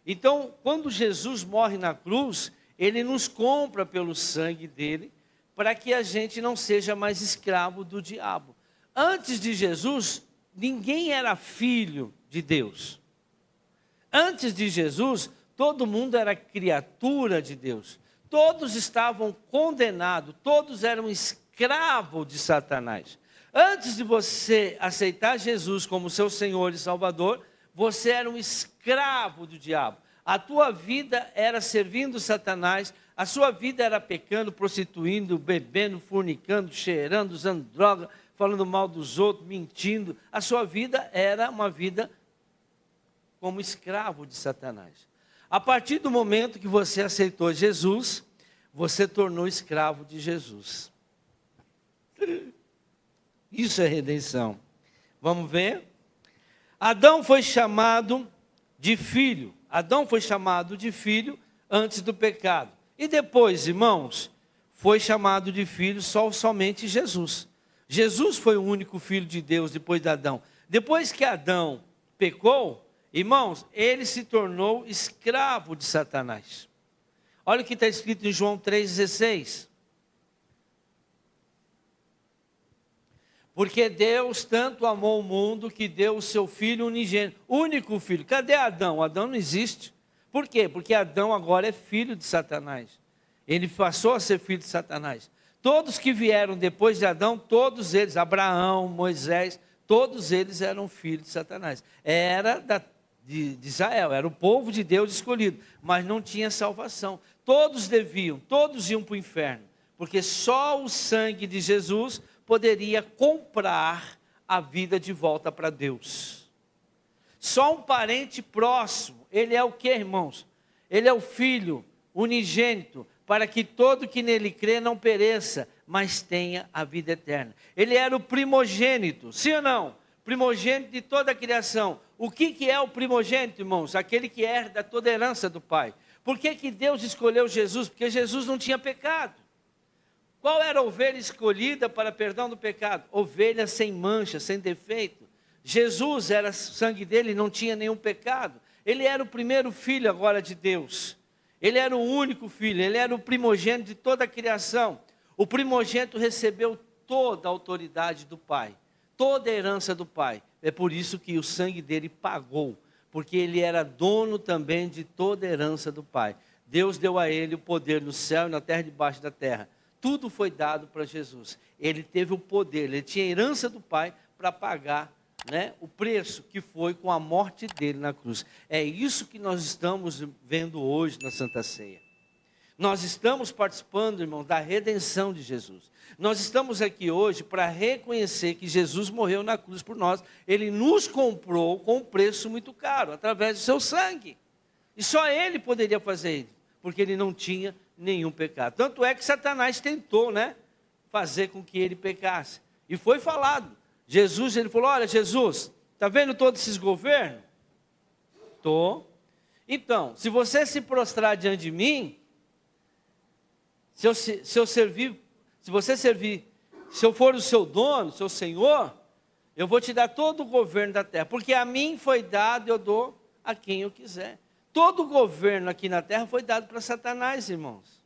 S1: Então, quando Jesus morre na cruz, ele nos compra pelo sangue dele, para que a gente não seja mais escravo do diabo. Antes de Jesus, ninguém era filho de Deus. Antes de Jesus, todo mundo era criatura de Deus. Todos estavam condenados, todos eram escravos de Satanás. Antes de você aceitar Jesus como seu Senhor e Salvador, você era um escravo do diabo. A tua vida era servindo Satanás, a sua vida era pecando, prostituindo, bebendo, fornicando, cheirando, usando droga, falando mal dos outros, mentindo. A sua vida era uma vida como escravo de Satanás. A partir do momento que você aceitou Jesus, você tornou escravo de Jesus. Isso é redenção. Vamos ver? Adão foi chamado de filho. Adão foi chamado de filho antes do pecado. E depois, irmãos, foi chamado de filho somente Jesus. Jesus foi o único filho de Deus depois de Adão. Depois que Adão pecou, irmãos, ele se tornou escravo de Satanás. Olha o que está escrito em João 3,16. Porque Deus tanto amou o mundo que deu o seu filho unigênito, único filho. Cadê Adão? Adão não existe. Por quê? Porque Adão agora é filho de Satanás. Ele passou a ser filho de Satanás. Todos que vieram depois de Adão, todos eles, Abraão, Moisés, todos eles eram filhos de Satanás. Era de Israel, era o povo de Deus escolhido, mas não tinha salvação. Todos deviam, todos iam para o inferno, porque só o sangue de Jesus poderia comprar a vida de volta para Deus. Só um parente próximo, ele é o que, irmãos? Ele é o filho unigênito, para que todo que nele crê não pereça, mas tenha a vida eterna. Ele era o primogênito, sim ou não? Primogênito de toda a criação. O que é o primogênito, irmãos? Aquele que herda toda a herança do Pai. Por que Deus escolheu Jesus? Porque Jesus não tinha pecado. Qual era a ovelha escolhida para perdão do pecado? Ovelha sem mancha, sem defeito. Jesus, era sangue dele, não tinha nenhum pecado. Ele era o primeiro filho agora de Deus. Ele era o único filho, ele era o primogênito de toda a criação. O primogênito recebeu toda a autoridade do Pai, toda a herança do Pai. É por isso que o sangue dele pagou, porque ele era dono também de toda a herança do Pai. Deus deu a ele o poder no céu e na terra, debaixo da terra. Tudo foi dado para Jesus. Ele teve o poder, ele tinha a herança do Pai para pagar, né, o preço que foi com a morte dele na cruz. É isso que nós estamos vendo hoje na Santa Ceia. Nós estamos participando, irmão, da redenção de Jesus. Nós estamos aqui hoje para reconhecer que Jesus morreu na cruz por nós. Ele nos comprou com um preço muito caro, através do seu sangue. E só ele poderia fazer isso, porque ele não tinha nenhum pecado. Tanto é que Satanás tentou, né, fazer com que ele pecasse. E foi falado. Jesus, ele falou, olha Jesus, está vendo todos esses governos? Estou. Então, se você se prostrar diante de mim, se eu for o seu dono, seu senhor, eu vou te dar todo o governo da terra, porque a mim foi dado, eu dou a quem eu quiser. Todo o governo aqui na terra foi dado para Satanás, irmãos.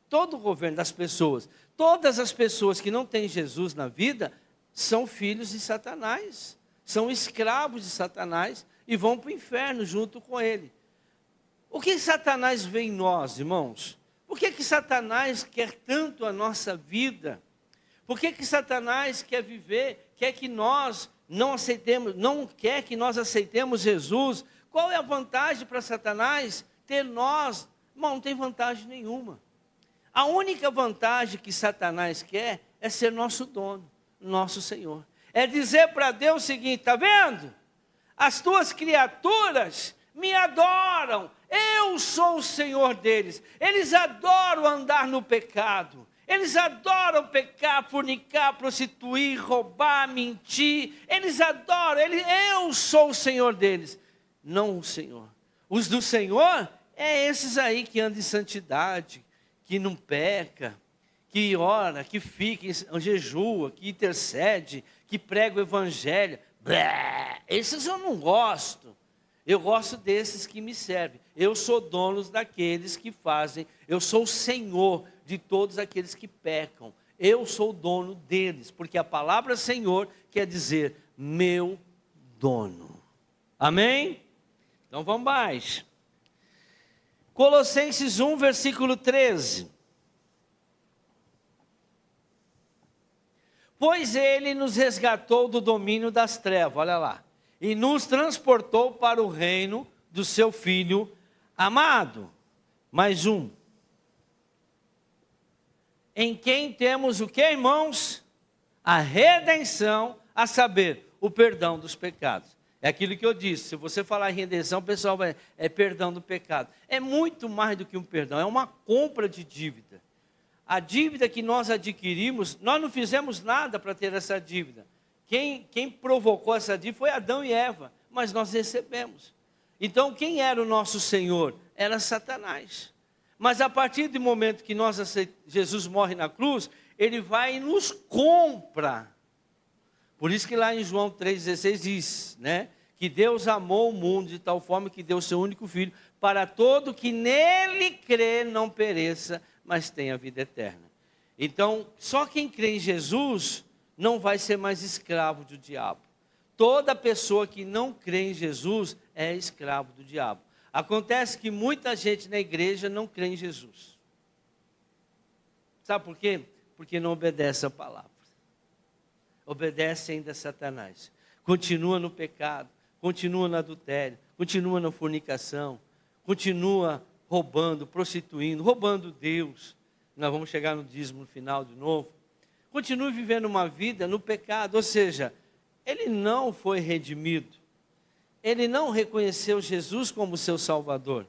S1: Todo o governo das pessoas. Todas as pessoas que não têm Jesus na vida são filhos de Satanás, são escravos de Satanás e vão para o inferno junto com ele. O que Satanás vê em nós, irmãos? Por que Satanás quer tanto a nossa vida? Por que Satanás quer viver, quer que nós não aceitemos, não quer que nós aceitemos Jesus? Qual é a vantagem para Satanás ter nós? Irmão, não tem vantagem nenhuma. A única vantagem que Satanás quer é ser nosso dono, nosso Senhor. É dizer para Deus o seguinte, está vendo? As tuas criaturas me adoram, eu sou o Senhor deles. Eles adoram andar no pecado, eles adoram pecar, fornicar, prostituir, roubar, mentir. Eles adoram, eu sou o Senhor deles, não o Senhor. Os do Senhor é esses aí que andam em santidade, que não peca, que ora, que fica em jejua, que intercede, que prega o evangelho. Esses eu não gosto. Eu gosto desses que me servem. Eu sou dono daqueles que fazem. Eu sou o Senhor de todos aqueles que pecam. Eu sou o dono deles. Porque a palavra Senhor quer dizer meu dono. Amém? Então vamos mais. Colossenses 1, versículo 13. Pois ele nos resgatou do domínio das trevas, olha lá, e nos transportou para o reino do seu Filho amado. Mais um. Em quem temos o que, irmãos? A redenção, a saber, o perdão dos pecados. É aquilo que eu disse, se você falar em redenção, o pessoal vai, é perdão do pecado. É muito mais do que um perdão, é uma compra de dívida. A dívida que nós adquirimos, nós não fizemos nada para ter essa dívida. Quem provocou essa dívida foi Adão e Eva, mas nós recebemos. Então, quem era o nosso Senhor? Era Satanás. Mas a partir do momento que Jesus morre na cruz, ele vai e nos compra. Por isso que lá em João 3,16 diz, né, que Deus amou o mundo de tal forma que deu o seu único Filho, para todo que nele crê não pereça, mas tenha vida eterna. Então, só quem crê em Jesus não vai ser mais escravo do diabo. Toda pessoa que não crê em Jesus é escravo do diabo. Acontece que muita gente na igreja não crê em Jesus. Sabe por quê? Porque não obedece a palavra. Obedece ainda a Satanás. Continua no pecado, continua no adultério, continua na fornicação, continua roubando, prostituindo, roubando Deus. Nós vamos chegar no dízimo no final de novo. Continue vivendo uma vida no pecado, ou seja, ele não foi redimido. Ele não reconheceu Jesus como seu Salvador.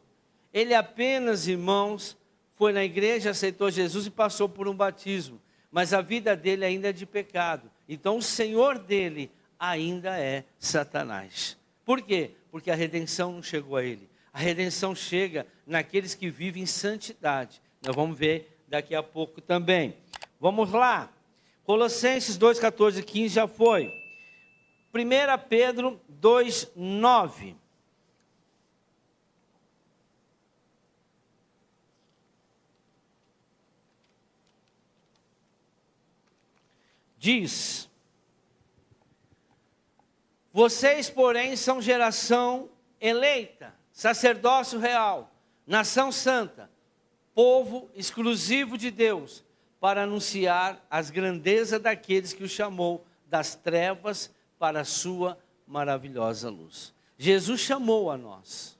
S1: Ele apenas, irmãos, foi na igreja, aceitou Jesus e passou por um batismo. Mas a vida dele ainda é de pecado. Então o Senhor dele ainda é Satanás. Por quê? Porque a redenção não chegou a ele. A redenção chega naqueles que vivem em santidade. Nós vamos ver daqui a pouco também. Vamos lá. Colossenses 2, 14 e 15 já foi. 1 Pedro 2, 9. diz: vocês, porém, são geração eleita, sacerdócio real, nação santa, povo exclusivo de Deus, para anunciar as grandezas daqueles que o chamou das trevas para a sua maravilhosa luz. Jesus chamou a nós,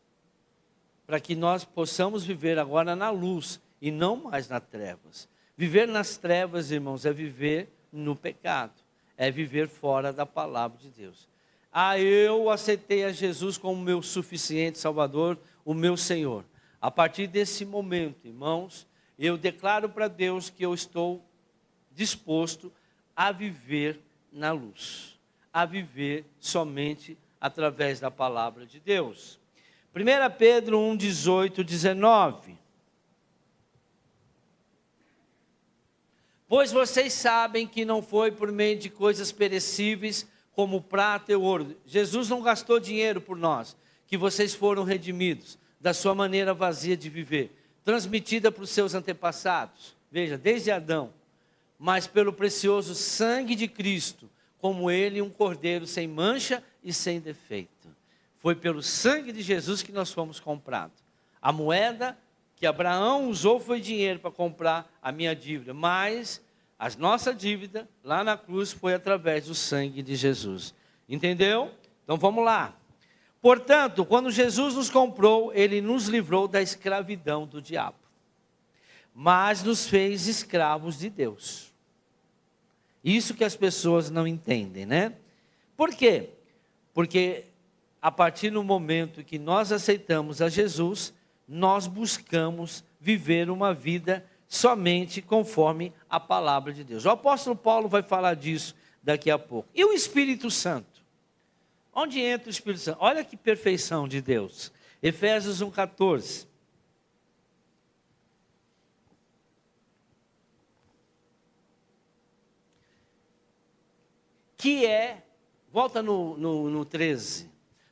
S1: para que nós possamos viver agora na luz e não mais nas trevas. Viver nas trevas, irmãos, é viver no pecado, é viver fora da palavra de Deus. Eu aceitei a Jesus como meu suficiente Salvador, o meu Senhor. A partir desse momento, irmãos, eu declaro para Deus que eu estou disposto a viver na luz, a viver somente através da palavra de Deus. 1 Pedro 1, 18, 19. Pois vocês sabem que não foi por meio de coisas perecíveis, como prata e ouro. Jesus não gastou dinheiro por nós, que vocês foram redimidos da sua maneira vazia de viver, transmitida para os seus antepassados, veja, desde Adão, mas pelo precioso sangue de Cristo, como ele um cordeiro sem mancha e sem defeito. Foi pelo sangue de Jesus que nós fomos comprados. A moeda que Abraão usou foi dinheiro para comprar a minha dívida, mas a nossa dívida lá na cruz foi através do sangue de Jesus. Entendeu? Então vamos lá. Portanto, quando Jesus nos comprou, ele nos livrou da escravidão do diabo, mas nos fez escravos de Deus. Isso que as pessoas não entendem, né? Por quê? Porque a partir do momento que nós aceitamos a Jesus, nós buscamos viver uma vida somente conforme a palavra de Deus. O apóstolo Paulo vai falar disso daqui a pouco. E o Espírito Santo? Onde entra o Espírito Santo? Olha que perfeição de Deus. Efésios 1,14. Que é, volta no 13.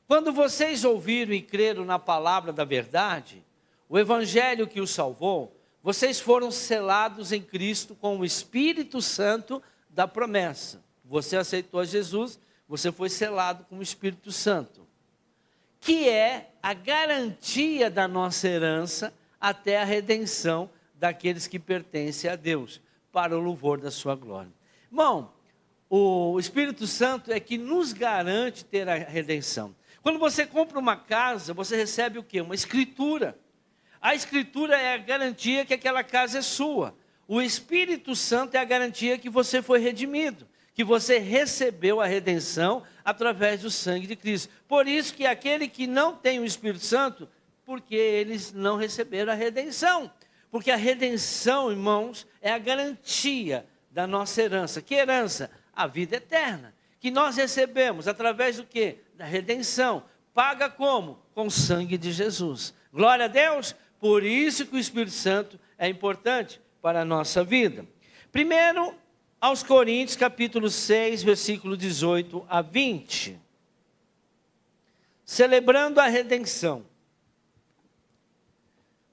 S1: Quando vocês ouviram e creram na palavra da verdade, o evangelho que os salvou, vocês foram selados em Cristo com o Espírito Santo da promessa. Você aceitou a Jesus, você foi selado com o Espírito Santo, que é a garantia da nossa herança até a redenção daqueles que pertencem a Deus, para o louvor da sua glória. Irmão, o Espírito Santo é que nos garante ter a redenção. Quando você compra uma casa, você recebe o quê? Uma escritura. A escritura é a garantia que aquela casa é sua. O Espírito Santo é a garantia que você foi redimido, que você recebeu a redenção através do sangue de Cristo. Por isso que aquele que não tem o Espírito Santo, porque eles não receberam a redenção. Porque a redenção, irmãos, é a garantia da nossa herança. Que herança? A vida eterna. Que nós recebemos através do quê? Da redenção. Paga como? Com o sangue de Jesus. Glória a Deus. Por isso que o Espírito Santo é importante para a nossa vida. Primeiro, aos Coríntios, capítulo 6, versículo 18 a 20. Celebrando a redenção.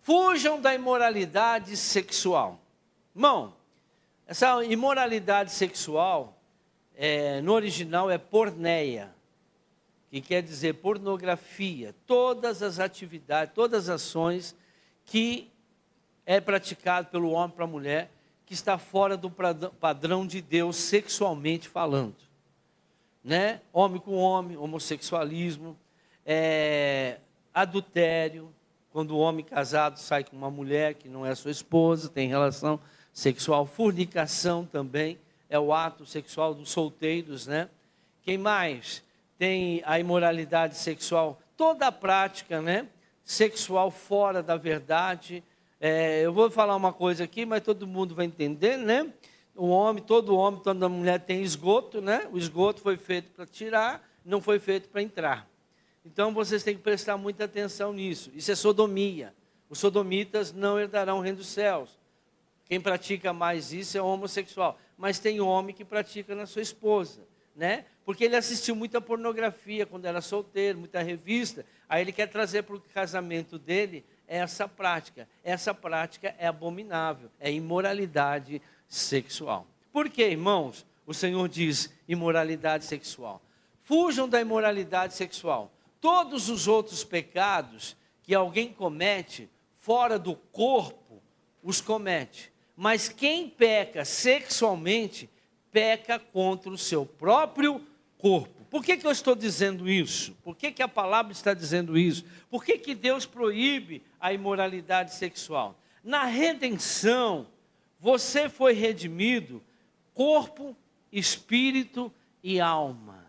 S1: Fujam da imoralidade sexual. Irmão, essa imoralidade sexual, no original é porneia, que quer dizer pornografia. Todas as atividades, todas as ações que é praticado pelo homem para a mulher, que está fora do padrão de Deus sexualmente falando, né? Homem com homem, homossexualismo, adultério, quando o homem casado sai com uma mulher que não é sua esposa, tem relação sexual, fornicação também, é o ato sexual dos solteiros, né? Quem mais? Tem a imoralidade sexual, toda a prática, né? Sexual fora da verdade. Eu vou falar uma coisa aqui, mas todo mundo vai entender, né? Todo homem, toda mulher tem esgoto, né? O esgoto foi feito para tirar, não foi feito para entrar. Então vocês têm que prestar muita atenção nisso. Isso é sodomia. Os sodomitas não herdarão o reino dos céus. Quem pratica mais isso é homossexual. Mas tem homem que pratica na sua esposa, né? Porque ele assistiu muita pornografia quando era solteiro, muita revista. Aí ele quer trazer para o casamento dele essa prática. Essa prática é abominável, é imoralidade sexual. Por quê, irmãos? o Senhor diz imoralidade sexual. Fujam da imoralidade sexual. Todos os outros pecados que alguém comete fora do corpo, os comete. Mas quem peca sexualmente, peca contra o seu próprio corpo. Por que eu estou dizendo isso? Por que a palavra está dizendo isso? Por que Deus proíbe a imoralidade sexual? Na redenção, você foi redimido, corpo, espírito e alma.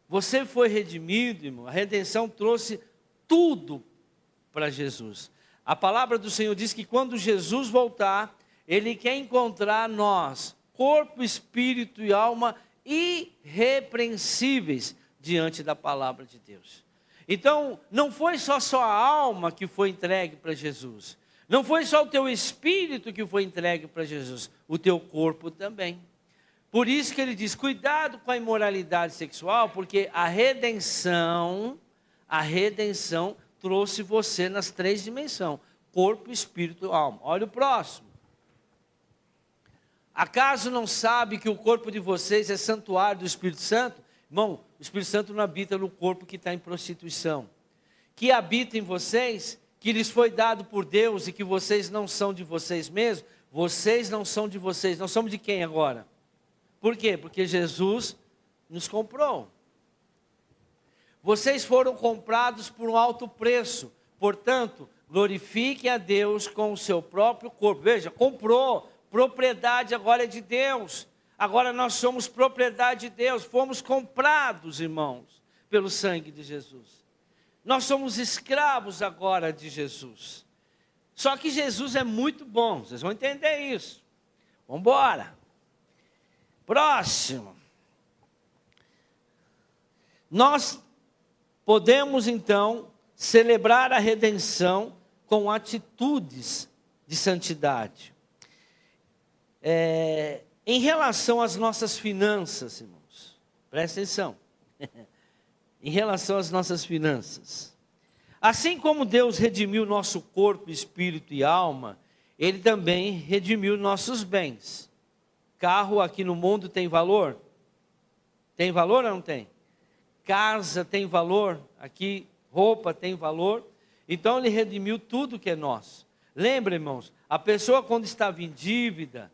S1: Você foi redimido, irmão. A redenção trouxe tudo para Jesus. A palavra do Senhor diz que quando Jesus voltar, Ele quer encontrar nós, corpo, espírito e alma, irrepreensíveis diante da palavra de Deus. Então, não foi só a alma que foi entregue para Jesus. Não foi só o teu espírito que foi entregue para Jesus. O teu corpo também. Por isso que ele diz, cuidado com a imoralidade sexual, porque a redenção trouxe você nas 3 dimensões. Corpo, espírito e alma. Olha o próximo. Acaso não sabe que o corpo de vocês é santuário do Espírito Santo? Irmão, o Espírito Santo não habita no corpo que está em prostituição. Que habita em vocês, que lhes foi dado por Deus e que vocês não são de vocês mesmos. Vocês não são de vocês. Nós somos de quem agora? Por quê? Porque Jesus nos comprou. Vocês foram comprados por um alto preço. Portanto, glorifiquem a Deus com o seu próprio corpo. Veja, comprou. Propriedade agora é de Deus. Agora nós somos propriedade de Deus. Fomos comprados, irmãos, pelo sangue de Jesus. Nós somos escravos agora de Jesus. Só que Jesus é muito bom. Vocês vão entender isso. Vamos embora. Próximo. Nós podemos então celebrar a redenção com atitudes de santidade. Em relação às nossas finanças, irmãos, presta atenção. Em relação às nossas finanças. Assim como Deus redimiu nosso corpo, espírito e alma, Ele também redimiu nossos bens. Carro aqui no mundo tem valor? Tem valor ou não tem? Casa tem valor? Aqui roupa tem valor? Então Ele redimiu tudo que é nosso. Lembra, irmãos, a pessoa quando estava em dívida,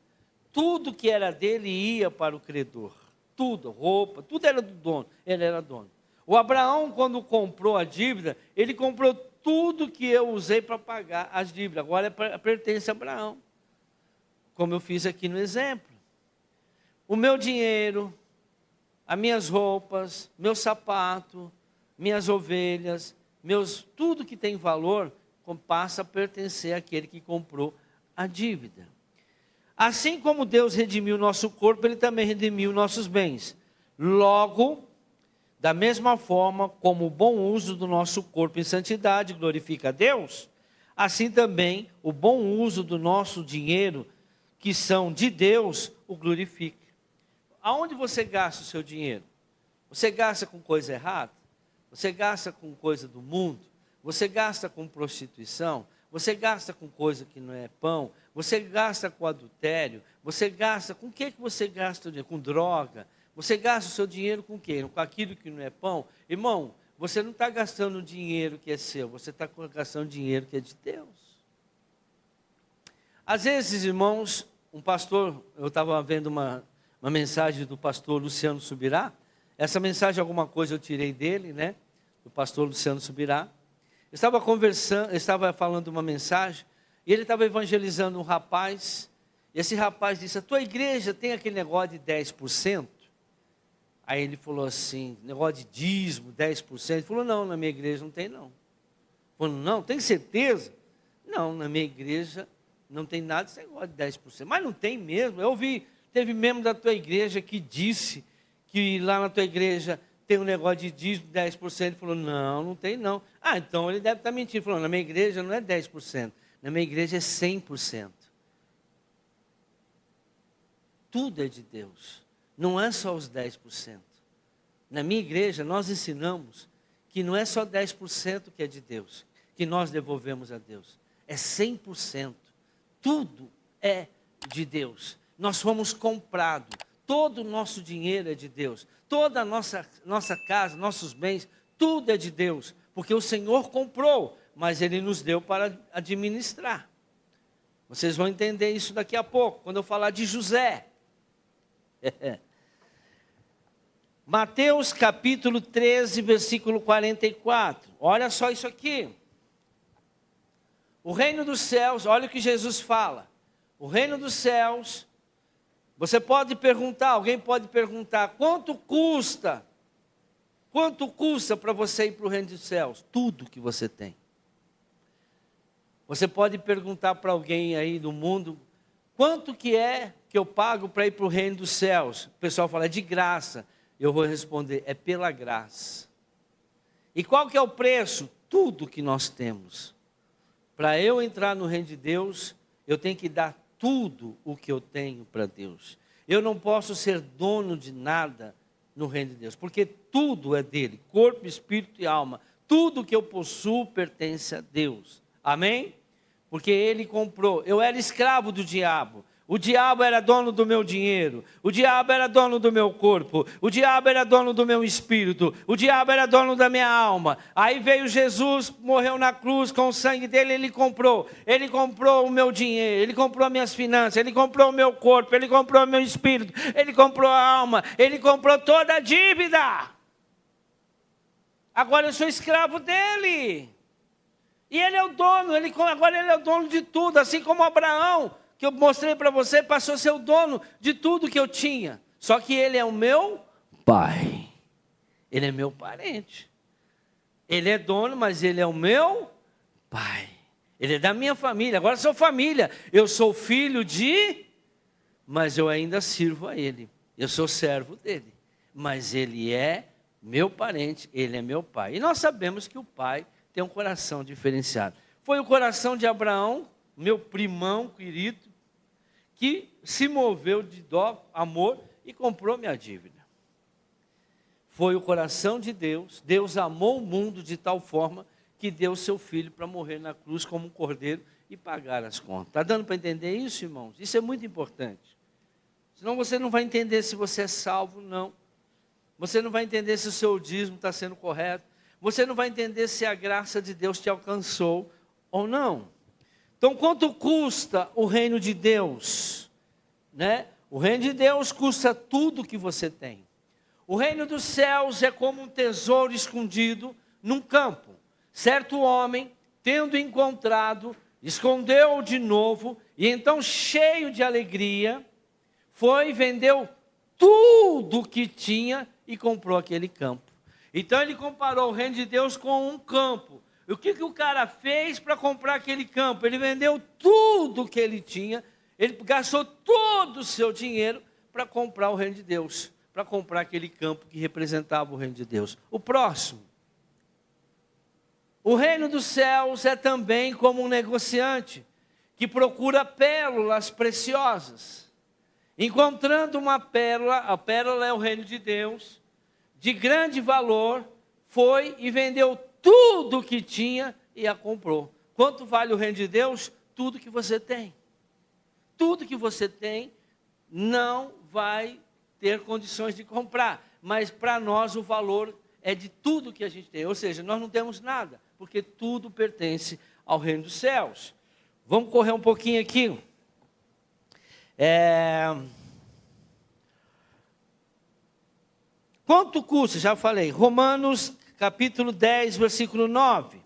S1: tudo que era dele ia para o credor. Tudo, roupa, tudo era do dono, ele era dono. O Abraão, quando comprou a dívida, ele comprou tudo que eu usei para pagar as dívidas. Agora pertence a Abraão. Como eu fiz aqui no exemplo. O meu dinheiro, as minhas roupas, meu sapato, minhas ovelhas, tudo que tem valor, passa a pertencer àquele que comprou a dívida. Assim como Deus redimiu nosso corpo, Ele também redimiu nossos bens. Logo, da mesma forma como o bom uso do nosso corpo em santidade glorifica a Deus, assim também o bom uso do nosso dinheiro, que são de Deus, o glorifica. Aonde você gasta o seu dinheiro? Você gasta com coisa errada? Você gasta com coisa do mundo? Você gasta com prostituição? Você gasta com coisa que não é pão? Você gasta com adultério? Você gasta, com o que você gasta o dinheiro? Com droga? Você gasta o seu dinheiro com o quê? Com aquilo que não é pão? Irmão, você não está gastando dinheiro que é seu, você está gastando dinheiro que é de Deus. Às vezes, irmãos, um pastor, eu estava vendo uma mensagem do pastor Luciano Subirá. Essa mensagem, alguma coisa eu tirei dele, né? Do pastor Luciano Subirá. Eu estava conversando, eu estava falando uma mensagem, e ele estava evangelizando um rapaz, e esse rapaz disse, a tua igreja tem aquele negócio de 10%? Aí ele falou assim, negócio de dízimo, 10%. Ele falou, não, na minha igreja não tem não. Falou, não, tem certeza? Não, na minha igreja não tem nada desse negócio de 10%. Mas não tem mesmo. Eu ouvi, teve membro da tua igreja que disse que lá na tua igreja tem um negócio de dízimo de 10%. Ele falou, não, não tem não. Ah, então ele deve estar mentindo. Ele falou, na minha igreja não é 10%. Na minha igreja é 100%. Tudo é de Deus. Não é só os 10%. Na minha igreja, nós ensinamos que não é só 10% que é de Deus, que nós devolvemos a Deus. É 100%. Tudo é de Deus. Nós fomos comprados. Todo o nosso dinheiro é de Deus. Toda a nossa casa, nossos bens, tudo é de Deus. Porque o Senhor comprou, mas Ele nos deu para administrar. Vocês vão entender isso daqui a pouco, quando eu falar de José. Mateus capítulo 13, versículo 44. Olha só isso aqui. O reino dos céus, olha o que Jesus fala. O reino dos céus, você pode perguntar, alguém pode perguntar, quanto custa? Quanto custa para você ir para o reino dos céus? Tudo que você tem. Você pode perguntar para alguém aí do mundo, quanto que é que eu pago para ir para o reino dos céus? O pessoal fala, é de graça. Eu vou responder, é pela graça. E qual que é o preço? Tudo que nós temos. Para eu entrar no reino de Deus, eu tenho que dar tudo o que eu tenho para Deus. Eu não posso ser dono de nada no reino de Deus, porque tudo é dele, corpo, espírito e alma. Tudo que eu possuo pertence a Deus. Amém? Porque Ele comprou. Eu era escravo do diabo. O diabo era dono do meu dinheiro. O diabo era dono do meu corpo. O diabo era dono do meu espírito. O diabo era dono da minha alma. Aí veio Jesus, morreu na cruz, com o sangue dele Ele comprou. Ele comprou o meu dinheiro. Ele comprou as minhas finanças. Ele comprou o meu corpo. Ele comprou o meu espírito. Ele comprou a alma. Ele comprou toda a dívida. Agora eu sou escravo dele. E ele é o dono, agora ele é o dono de tudo, assim como Abraão, que eu mostrei para você, passou a ser o dono de tudo que eu tinha. Só que ele é o meu pai, ele é meu parente. Ele é dono, mas ele é o meu pai. Ele é da minha família, agora sou família. Eu sou filho mas eu ainda sirvo a ele. Eu sou servo dele, mas ele é meu parente, ele é meu pai. E nós sabemos que o pai tem um coração diferenciado. Foi o coração de Abraão, meu primão querido, que se moveu de dó, amor e comprou minha dívida. Foi o coração de Deus. Deus amou o mundo de tal forma que deu seu filho para morrer na cruz como um cordeiro e pagar as contas. Está dando para entender isso, irmãos? Isso é muito importante. Senão você não vai entender se você é salvo, não. Você não vai entender se o seu dízimo está sendo correto. Você não vai entender se a graça de Deus te alcançou ou não. Então, quanto custa o reino de Deus? Né? O reino de Deus custa tudo que você tem. O reino dos céus é como um tesouro escondido num campo. Certo homem, tendo encontrado, escondeu-o de novo, e então, cheio de alegria, foi e vendeu tudo que tinha e comprou aquele campo. Então ele comparou o reino de Deus com um campo. E o que o cara fez para comprar aquele campo? Ele vendeu tudo que ele tinha, ele gastou todo o seu dinheiro para comprar o reino de Deus, para comprar aquele campo que representava o reino de Deus. O próximo. O reino dos céus é também como um negociante que procura pérolas preciosas. Encontrando uma pérola, a pérola é o reino de Deus, de grande valor, foi e vendeu tudo o que tinha e a comprou. Quanto vale o reino de Deus? Tudo que você tem. Tudo que você tem não vai ter condições de comprar, mas para nós o valor é de tudo que a gente tem. Ou seja, nós não temos nada, porque tudo pertence ao reino dos céus. Vamos correr um pouquinho aqui. Quanto custa? Já falei. Romanos capítulo 10, versículo 9.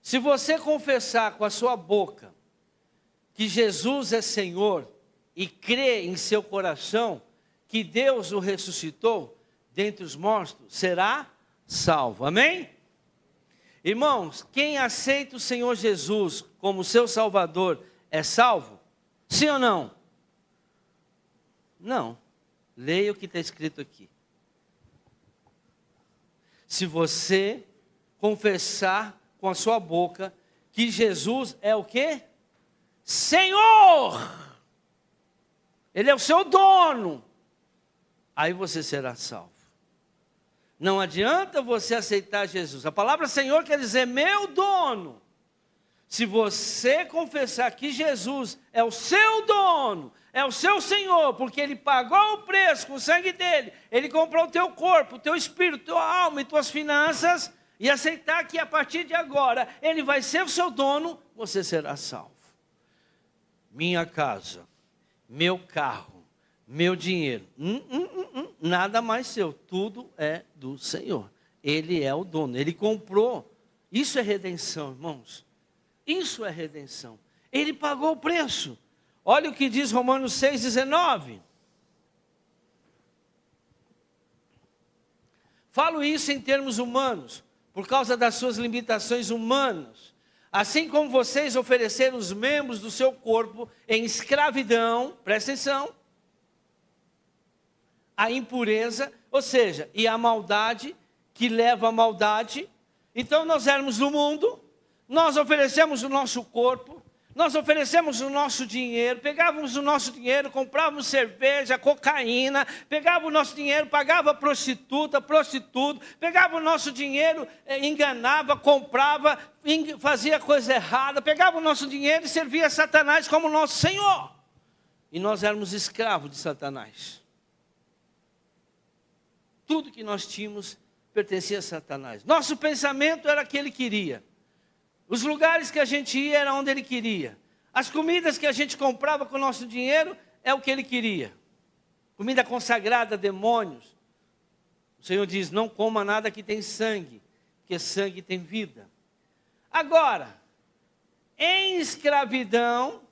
S1: Se você confessar com a sua boca que Jesus é Senhor e crer em seu coração que Deus o ressuscitou dentre os mortos, será salvo. Amém? Irmãos, quem aceita o Senhor Jesus como seu Salvador é salvo? Sim ou não? Não. Leia o que está escrito aqui. Se você confessar com a sua boca que Jesus é o quê? Senhor! Ele é o seu dono. Aí você será salvo. Não adianta você aceitar Jesus. A palavra Senhor quer dizer meu dono. Se você confessar que Jesus é o seu dono, é o seu Senhor, porque Ele pagou o preço com o sangue dEle, Ele comprou o teu corpo, o teu espírito, tua alma e tuas finanças, e aceitar que a partir de agora Ele vai ser o seu dono, você será salvo. Minha casa, meu carro, meu dinheiro, nada mais seu, tudo é do Senhor. Ele é o dono, Ele comprou. Isso é redenção, irmãos. Isso é redenção. Ele pagou o preço. Olha o que diz Romanos 6,19. Falo isso em termos humanos, por causa das suas limitações humanas. Assim como vocês ofereceram os membros do seu corpo em escravidão, presta atenção, a impureza, ou seja, e a maldade, que leva à maldade. Então nós éramos no mundo, nós oferecemos o nosso corpo, nós oferecemos o nosso dinheiro, pegávamos o nosso dinheiro, comprávamos cerveja, cocaína, pegava o nosso dinheiro, pagava prostituta, prostituto, pegava o nosso dinheiro, enganava, comprava, fazia coisa errada, pegava o nosso dinheiro e servia a Satanás como nosso Senhor. E nós éramos escravos de Satanás. Tudo que nós tínhamos pertencia a Satanás. Nosso pensamento era o que ele queria. Os lugares que a gente ia era onde ele queria. As comidas que a gente comprava com o nosso dinheiro é o que ele queria. Comida consagrada a demônios. O Senhor diz, não coma nada que tem sangue, porque sangue tem vida. Agora, em escravidão,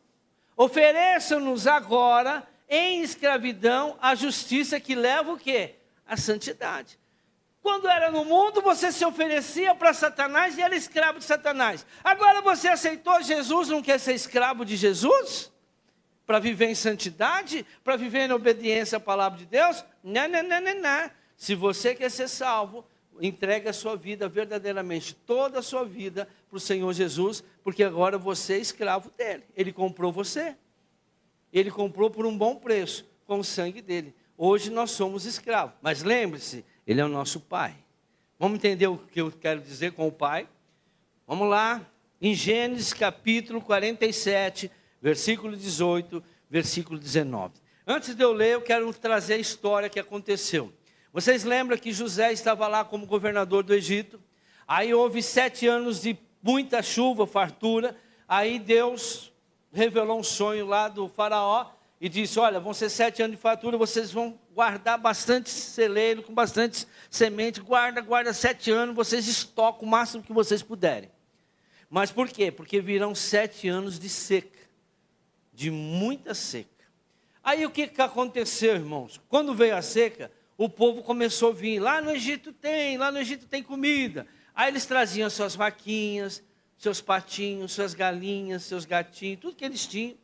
S1: ofereçam-nos agora, em escravidão, a justiça que leva o quê? A santidade. Quando era no mundo, você se oferecia para Satanás e era escravo de Satanás. Agora você aceitou Jesus, não quer ser escravo de Jesus? Para viver em santidade? Para viver em obediência à palavra de Deus? Não. Se você quer ser salvo, entregue a sua vida verdadeiramente, toda a sua vida para o Senhor Jesus, porque agora você é escravo dele. Ele comprou você. Ele comprou por um bom preço, com o sangue dele. Hoje nós somos escravos, mas lembre-se, Ele é o nosso Pai. Vamos entender o que eu quero dizer com o Pai? Vamos lá, em Gênesis capítulo 47, versículo 18, versículo 19. Antes de eu ler, eu quero trazer a história que aconteceu. Vocês lembram que José estava lá como governador do Egito? Aí houve 7 anos de muita chuva, fartura. Aí Deus revelou um sonho lá do faraó. E disse, olha, vão ser 7 anos de fartura, vocês vão guardar bastante celeiro, com bastante semente, guarda 7 anos, vocês estocam o máximo que vocês puderem. Mas por quê? Porque virão 7 anos de seca, de muita seca. Aí o que aconteceu, irmãos? Quando veio a seca, o povo começou a vir, lá no Egito tem comida. Aí eles traziam suas vaquinhas, seus patinhos, suas galinhas, seus gatinhos, tudo que eles tinham,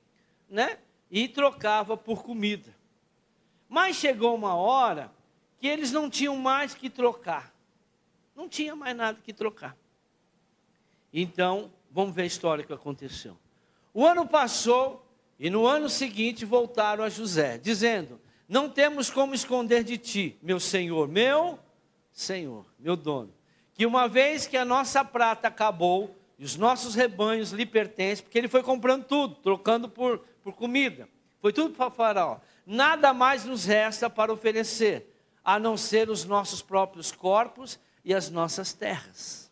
S1: né? E trocava por comida. Mas chegou uma hora que eles não tinham mais que trocar. Não tinha mais nada que trocar. Então, vamos ver a história que aconteceu. O ano passou e no ano seguinte voltaram a José, dizendo, não temos como esconder de ti, meu senhor, meu dono, que uma vez que a nossa prata acabou e os nossos rebanhos lhe pertencem, porque ele foi comprando tudo, trocando por comida, foi tudo para o faraó. Nada mais nos resta para oferecer, a não ser os nossos próprios corpos e as nossas terras.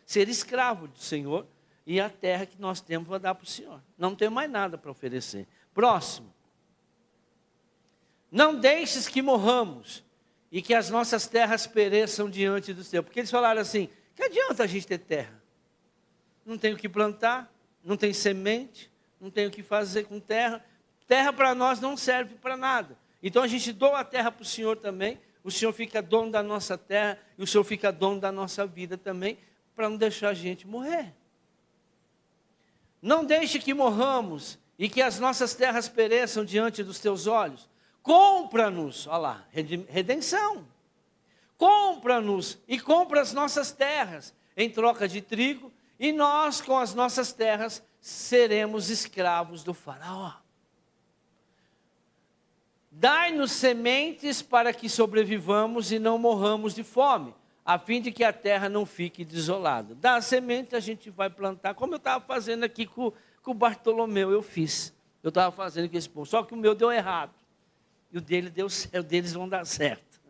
S1: Ser escravo do Senhor e a terra que nós temos para dar para o Senhor. Não tem mais nada para oferecer. Próximo. Não deixes que morramos e que as nossas terras pereçam diante do Senhor. Porque eles falaram assim, que adianta a gente ter terra? Não tem o que plantar, não tem semente, não tem o que fazer com terra. Terra para nós não serve para nada. Então a gente doa a terra para o Senhor também. O Senhor fica dono da nossa terra e o Senhor fica dono da nossa vida também, para não deixar a gente morrer. Não deixe que morramos e que as nossas terras pereçam diante dos teus olhos. Compra-nos, olha lá, redenção. Compra-nos e compra as nossas terras em troca de trigo, e nós com as nossas terras seremos escravos do faraó. Dai-nos sementes para que sobrevivamos e não morramos de fome. a fim de que a terra não fique desolada. Da semente a gente vai plantar, como eu estava fazendo aqui com o Bartolomeu, eu fiz. Eu estava fazendo com esse povo, só que o meu deu errado. E o dele deu certo, o deles vão dar certo.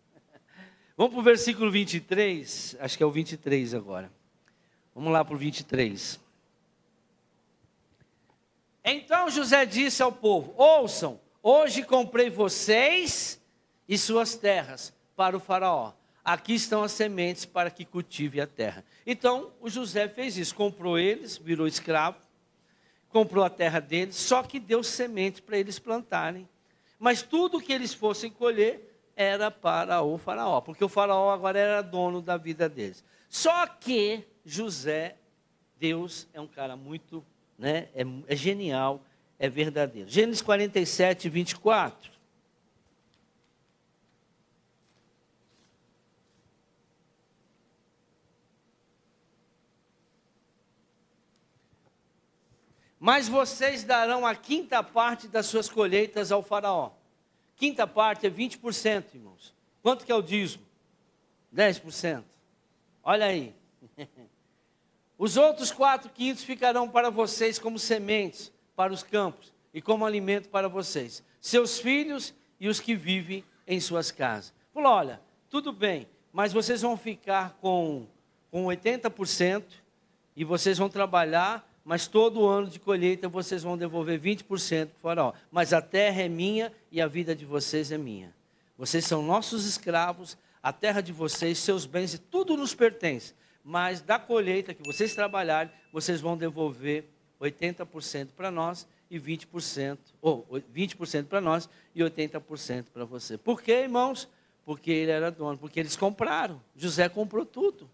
S1: Vamos para o versículo 23, acho que é o 23 agora. Vamos lá para o 23. Então José disse ao povo: ouçam, hoje comprei vocês e suas terras para o faraó. Aqui estão as sementes para que cultive a terra. Então o José fez isso, comprou eles, virou escravo, comprou a terra deles, só que deu semente para eles plantarem. Mas tudo que eles fossem colher era para o faraó, porque o faraó agora era dono da vida deles. Só que José, Deus é um cara muito, né, é genial, é verdadeiro. Gênesis 47, 24. Mas vocês darão a quinta parte das suas colheitas ao faraó. Quinta parte é 20%, irmãos. Quanto que é o dízimo? 10%. Olha aí. Os outros 4/5 ficarão para vocês como sementes para os campos e como alimento para vocês, seus filhos e os que vivem em suas casas. Falou, olha, tudo bem, mas vocês vão ficar com 80% e vocês vão trabalhar, mas todo ano de colheita vocês vão devolver 20% para o faraó. Mas a terra é minha e a vida de vocês é minha. Vocês são nossos escravos, a terra de vocês, seus bens e tudo nos pertence. Mas da colheita que vocês trabalharem, vocês vão devolver 80% para nós e 20%, ou 20% para nós e 80% para você. Por quê, irmãos? Porque ele era dono, porque eles compraram. José comprou tudo.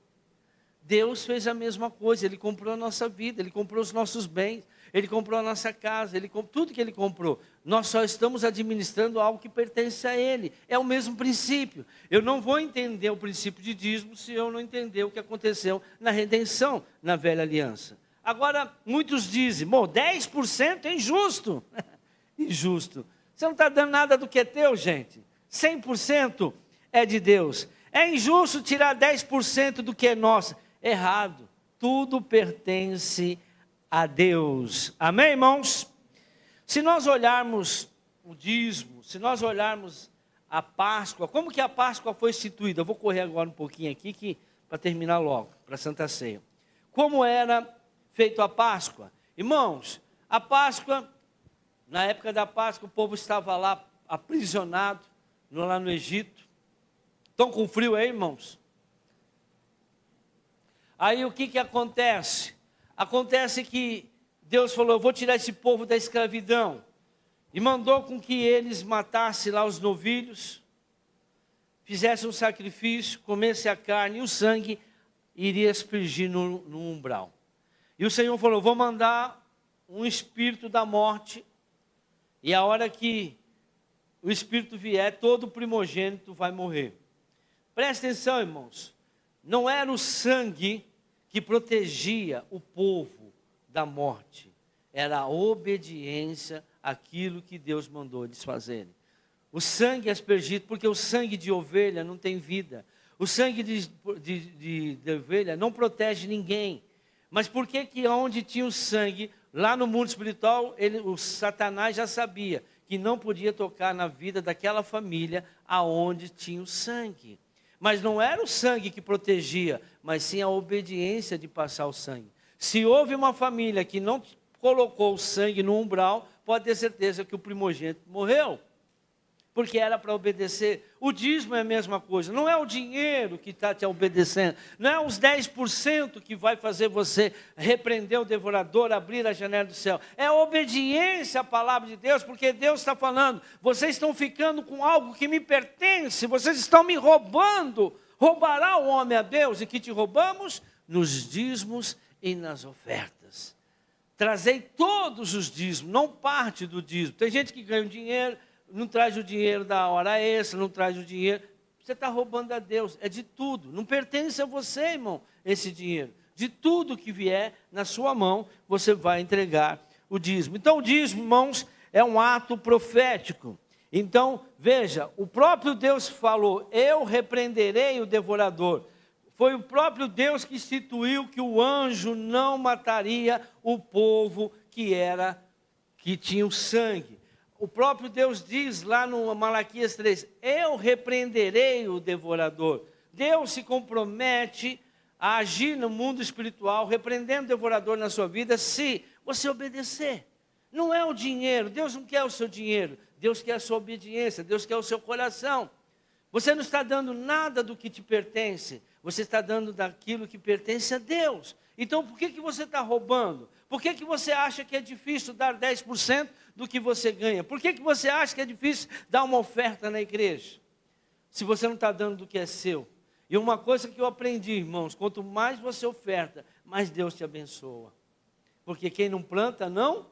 S1: Deus fez a mesma coisa, Ele comprou a nossa vida, Ele comprou os nossos bens, Ele comprou a nossa casa, tudo que Ele comprou. Nós só estamos administrando algo que pertence a Ele, é o mesmo princípio. Eu não vou entender o princípio de dízimo se eu não entender o que aconteceu na redenção, na velha aliança. Agora, muitos dizem, 10% é injusto. Injusto. Você não está dando nada do que é teu, gente. 100% é de Deus. É injusto tirar 10% do que é nosso. Errado, tudo pertence a Deus, amém, irmãos? Se nós olharmos o dízimo, se nós olharmos a Páscoa, como que a Páscoa foi instituída? Eu vou correr agora um pouquinho aqui, para terminar logo, para a Santa Ceia. Como era feita a Páscoa? Irmãos, a Páscoa, na época da Páscoa, o povo estava lá aprisionado, lá no Egito. Estão com frio aí, irmãos? Aí o que acontece? Acontece que Deus falou, eu vou tirar esse povo da escravidão. E mandou com que eles matassem lá os novilhos, fizessem um sacrifício, comessem a carne e o sangue iria aspergir no umbral. E o Senhor falou, vou mandar um espírito da morte, e a hora que o espírito vier, todo primogênito vai morrer. Presta atenção, irmãos, não era o sangue que protegia o povo da morte, era a obediência àquilo que Deus mandou eles fazerem. O sangue aspergido, porque o sangue de ovelha não tem vida, o sangue de ovelha não protege ninguém. Mas por que onde tinha o sangue, lá no mundo espiritual, o Satanás já sabia que não podia tocar na vida daquela família aonde tinha o sangue. Mas não era o sangue que protegia, mas sim a obediência de passar o sangue. Se houve uma família que não colocou o sangue no umbral, pode ter certeza que o primogênito morreu. Porque era para obedecer. O dízimo é a mesma coisa. Não é o dinheiro que está te obedecendo. Não é os 10% que vai fazer você repreender o devorador, abrir a janela do céu. É a obediência à palavra de Deus, porque Deus está falando, vocês estão ficando com algo que me pertence, vocês estão me roubando. Roubará o homem a Deus? E que te roubamos? Nos dízimos e nas ofertas. Trazei todos os dízimos, não parte do dízimo. Tem gente que ganha dinheiro, não traz o dinheiro da hora extra, não traz o dinheiro. Você está roubando a Deus, é de tudo. Não pertence a você, irmão, esse dinheiro. De tudo que vier na sua mão, você vai entregar o dízimo. Então, o dízimo, irmãos, é um ato profético. Então, veja, o próprio Deus falou, eu repreenderei o devorador. Foi o próprio Deus que instituiu que o anjo não mataria o povo que tinha o sangue. O próprio Deus diz lá no Malaquias 3, eu repreenderei o devorador. Deus se compromete a agir no mundo espiritual, repreendendo o devorador na sua vida, se você obedecer. Não é o dinheiro, Deus não quer o seu dinheiro, Deus quer a sua obediência, Deus quer o seu coração. Você não está dando nada do que te pertence, você está dando daquilo que pertence a Deus. Então por que você está roubando? Por que você acha que é difícil dar 10% do que você ganha? Por que você acha que é difícil dar uma oferta na igreja? Se você não está dando do que é seu. E uma coisa que eu aprendi, irmãos, quanto mais você oferta, mais Deus te abençoa. Porque quem não planta, não?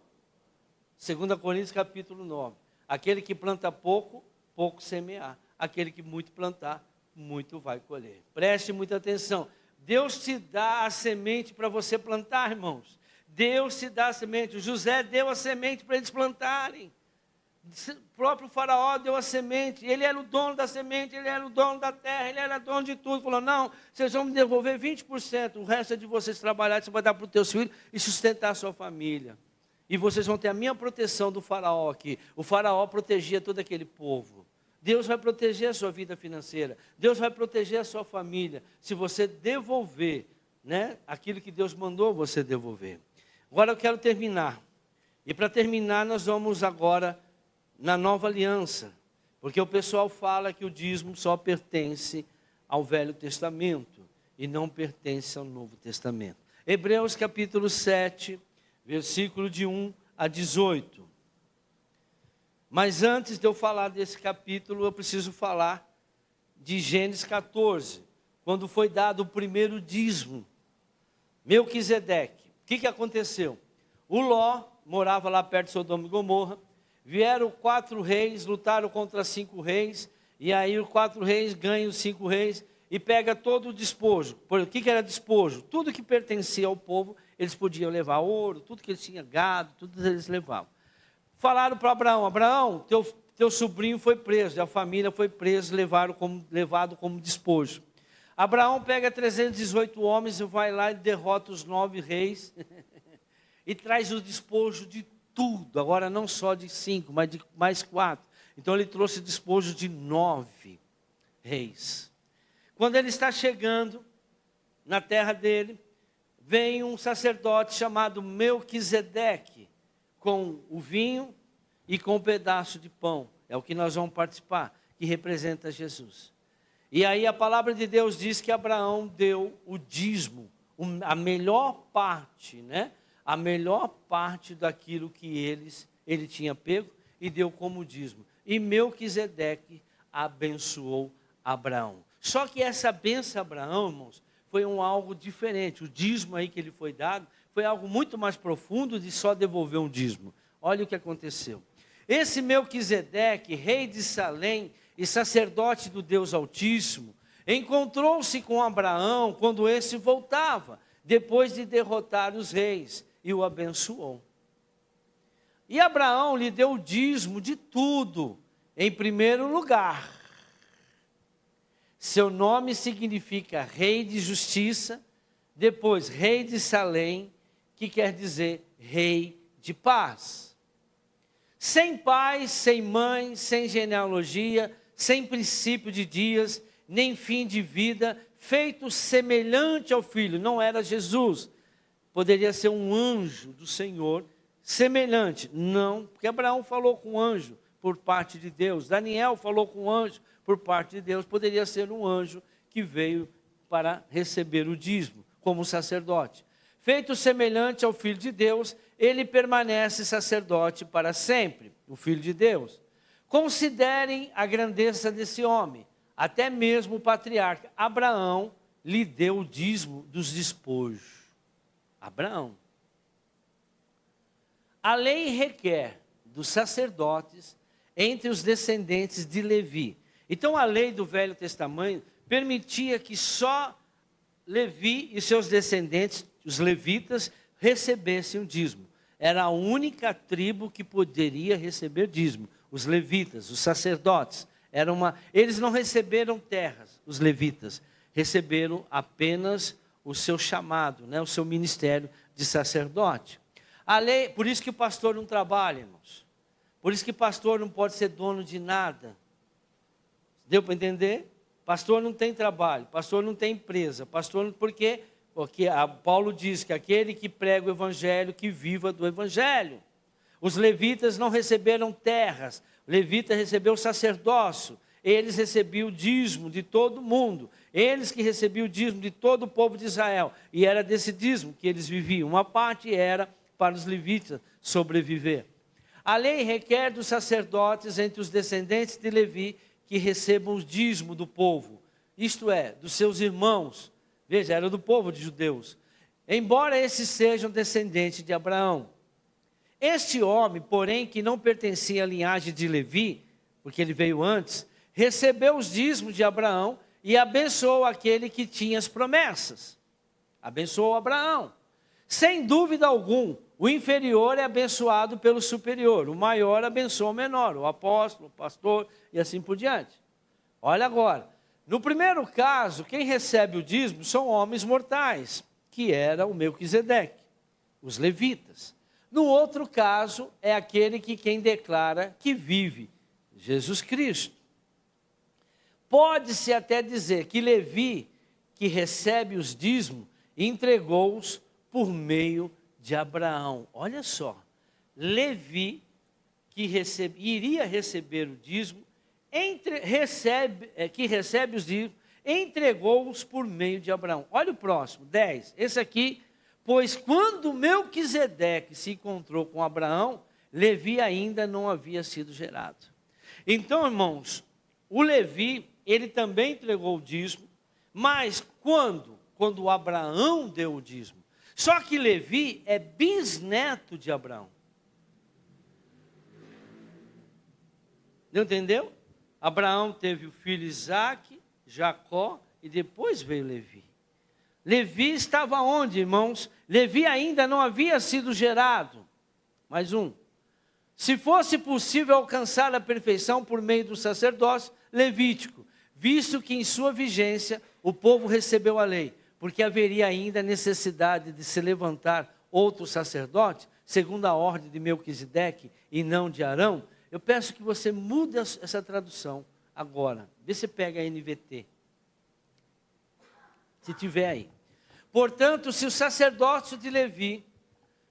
S1: 2 Coríntios capítulo 9. Aquele que planta pouco, pouco semear. Aquele que muito plantar, muito vai colher. Preste muita atenção. Deus te dá a semente para você plantar, irmãos. Deus te dá a semente. O José deu a semente para eles plantarem. O próprio faraó deu a semente. Ele era o dono da semente, ele era o dono da terra, ele era dono de tudo. Falou, não, vocês vão me devolver 20%. O resto é de vocês trabalhar, você vai dar para os teus filhos e sustentar a sua família. E vocês vão ter a minha proteção do faraó aqui. O faraó protegia todo aquele povo. Deus vai proteger a sua vida financeira. Deus vai proteger a sua família. Se você devolver, né, aquilo que Deus mandou você devolver. Agora eu quero terminar. E para terminar nós vamos agora na nova aliança. Porque o pessoal fala que o dízimo só pertence ao Velho Testamento. E não pertence ao Novo Testamento. Hebreus capítulo 7, versículo de 1 a 18. Mas antes de eu falar desse capítulo, eu preciso falar de Gênesis 14, quando foi dado o primeiro dízimo. Melquisedeque. O que aconteceu? O Ló morava lá perto de Sodoma e Gomorra. Vieram 4 reis, lutaram contra 5 reis. E aí os 4 reis ganham os 5 reis e pega todo o despojo. O que era despojo? Tudo que pertencia ao povo, eles podiam levar ouro, tudo que eles tinham gado, tudo eles levavam. Falaram para Abraão, Abraão, teu sobrinho foi preso, e a família foi presa, levado como despojo. Abraão pega 318 homens e vai lá e derrota os 9 reis, e traz o despojo de tudo, agora não só de 5, mas de mais 4. Então ele trouxe despojo de 9 reis. Quando ele está chegando na terra dele, vem um sacerdote chamado Melquisedeque, com o vinho e com um pedaço de pão. É o que nós vamos participar, que representa Jesus. E aí a palavra de Deus diz que Abraão deu o dízimo, a melhor parte, né? A melhor parte daquilo que ele tinha pego e deu como dízimo. E Melquisedeque abençoou Abraão. Só que essa bênção a Abraão, irmãos, foi algo diferente. O dízimo aí que ele foi dado foi algo muito mais profundo de só devolver um dízimo. Olha o que aconteceu. Esse Melquisedeque, rei de Salém e sacerdote do Deus Altíssimo, encontrou-se com Abraão quando esse voltava, depois de derrotar os reis, e o abençoou. E Abraão lhe deu o dízimo de tudo, em primeiro lugar. Seu nome significa rei de justiça, depois rei de Salém, que quer dizer rei de paz. Sem pai, sem mãe, sem genealogia, sem princípio de dias, nem fim de vida, feito semelhante ao Filho. Não era Jesus, poderia ser um anjo do Senhor, semelhante. Não, porque Abraão falou com um anjo por parte de Deus. Daniel falou com um anjo por parte de Deus. Poderia ser um anjo que veio para receber o dízimo, como sacerdote. Feito semelhante ao Filho de Deus, ele permanece sacerdote para sempre, o Filho de Deus. Considerem a grandeza desse homem. Até mesmo o patriarca Abraão lhe deu o dízimo dos despojos. Abraão. A lei requer dos sacerdotes entre os descendentes de Levi. Então a lei do Velho Testamento permitia que só Levi e seus descendentes, os levitas, recebessem o dízimo. Era a única tribo que poderia receber dízimo. Os levitas, os sacerdotes. Eles não receberam terras, os levitas. receberam apenas o seu chamado, né, o seu ministério de sacerdote. A lei, por isso que o pastor não trabalha, irmãos. Por isso que pastor não pode ser dono de nada. Deu para entender? Pastor não tem trabalho, pastor não tem empresa, pastor porque Paulo diz que aquele que prega o evangelho, que viva do evangelho. Os levitas não receberam terras, o levita recebeu o sacerdócio, eles recebiam o dízimo de todo mundo, eles que recebiam o dízimo de todo o povo de Israel, e era desse dízimo que eles viviam, uma parte era para os levitas sobreviver. A lei requer dos sacerdotes entre os descendentes de Levi que recebam o dízimo do povo, isto é, dos seus irmãos, veja, era do povo de judeus, embora esses sejam descendentes de Abraão. Este homem, porém, que não pertencia à linhagem de Levi, porque ele veio antes, recebeu os dízimos de Abraão e abençoou aquele que tinha as promessas. Abençoou Abraão. Sem dúvida alguma, o inferior é abençoado pelo superior, o maior abençoa o menor, o apóstolo, o pastor e assim por diante. Olha agora, no primeiro caso, quem recebe o dízimo são homens mortais, que era o Melquisedeque, os levitas. No outro caso, é aquele que quem declara que vive, Jesus Cristo. Pode-se até dizer que Levi, que recebe os dízimos, entregou-os por meio de Abraão. Olha só, Levi, que iria receber o dízimo, que recebe os dízimos, entregou-os por meio de Abraão. Olha o próximo, 10. Esse aqui, pois quando Melquisedeque se encontrou com Abraão, Levi ainda não havia sido gerado. Então, irmãos, o Levi, ele também entregou o dízimo, mas quando? Quando Abraão deu o dízimo. Só que Levi é bisneto de Abraão. Não entendeu? Abraão teve o filho Isaque, Jacó e depois veio Levi. Levi estava onde, irmãos? Levi ainda não havia sido gerado. Mais um. Se fosse possível alcançar a perfeição por meio do sacerdócio levítico, visto que em sua vigência o povo recebeu a lei, porque haveria ainda necessidade de se levantar outro sacerdote, segundo a ordem de Melquisedeque e não de Arão, eu peço que você mude essa tradução agora. Vê se pega a NVT. Se tiver aí. Portanto, se o sacerdócio de Levi,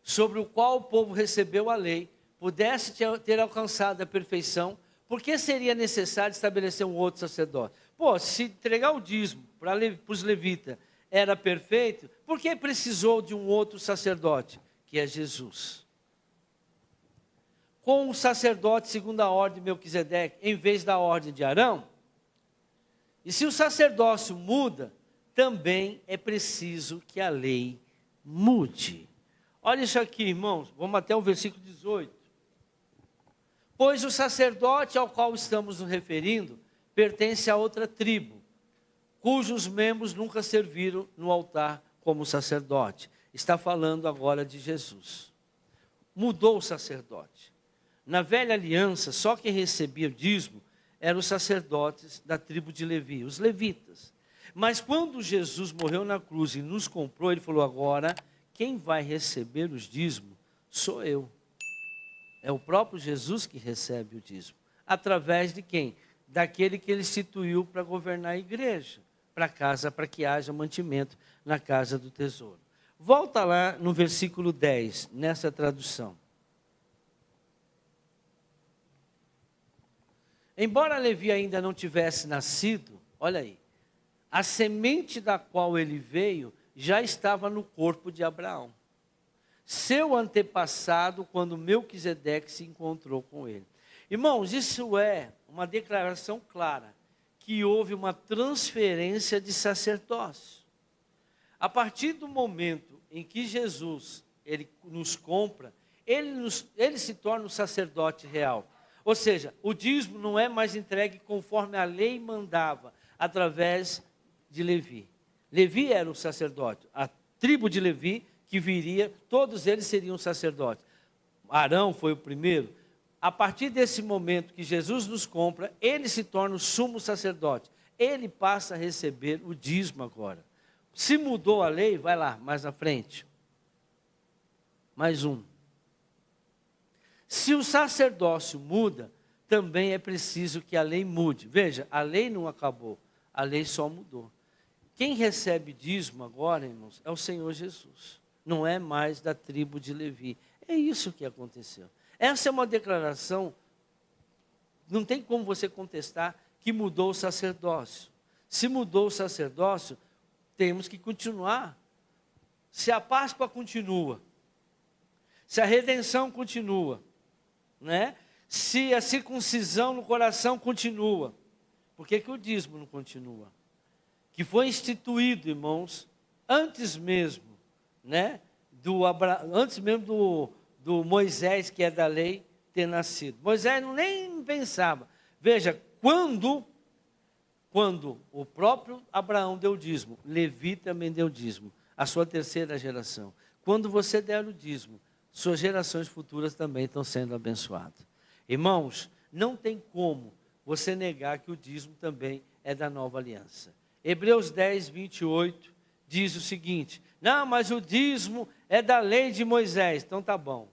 S1: sobre o qual o povo recebeu a lei, pudesse ter alcançado a perfeição, por que seria necessário estabelecer um outro sacerdote? Pô, se entregar o dízimo para os levitas era perfeito, por que precisou de um outro sacerdote, que é Jesus? Com o sacerdote segundo a ordem de Melquisedeque, em vez da ordem de Arão? E se o sacerdócio muda, também é preciso que a lei mude. Olha isso aqui, irmãos, vamos até o versículo 18. Pois o sacerdote ao qual estamos nos referindo pertence a outra tribo, cujos membros nunca serviram no altar como sacerdote. Está falando agora de Jesus. Mudou o sacerdote. Na velha aliança, só quem recebia o dízimo eram os sacerdotes da tribo de Levi, os levitas. Mas quando Jesus morreu na cruz e nos comprou, ele falou: agora, quem vai receber os dízimos sou eu. É o próprio Jesus que recebe o dízimo. Através de quem? Daquele que ele instituiu para governar a igreja, para que haja mantimento na casa do tesouro. Volta lá no versículo 10, nessa tradução. Embora Levi ainda não tivesse nascido, olha aí, a semente da qual ele veio já estava no corpo de Abraão, seu antepassado, quando Melquisedeque se encontrou com ele. Irmãos, isso é uma declaração clara, que houve uma transferência de sacerdócio. A partir do momento em que Jesus, ele nos compra, ele se torna um sacerdote real. Ou seja, o dízimo não é mais entregue conforme a lei mandava, através de Levi. Levi era o sacerdote, a tribo de Levi que viria, todos eles seriam sacerdotes. Arão foi o primeiro. A partir desse momento que Jesus nos compra, ele se torna o sumo sacerdote. ele passa a receber o dízimo agora. Se mudou a lei, vai lá, mais na frente. Mais um. Se o sacerdócio muda, também é preciso que a lei mude. Veja, a lei não acabou, a lei só mudou. Quem recebe dízimo agora, irmãos, é o Senhor Jesus. Não é mais da tribo de Levi. É isso que aconteceu. Essa é uma declaração, não tem como você contestar que mudou o sacerdócio. Se mudou o sacerdócio, temos que continuar. Se a Páscoa continua, se a redenção continua, né? Se a circuncisão no coração continua, por que o dízimo não continua? Que foi instituído, irmãos, antes mesmo, né? Antes mesmo do Moisés, que é da lei, ter nascido. Moisés nem pensava. Veja, quando o próprio Abraão deu dízimo, Levi também deu dízimo, a sua terceira geração. Quando você der o dízimo, suas gerações futuras também estão sendo abençoadas. Irmãos, não tem como você negar que o dízimo também é da nova aliança. Hebreus 10, 28 diz o seguinte: não, mas o dízimo é da lei de Moisés. Então tá bom.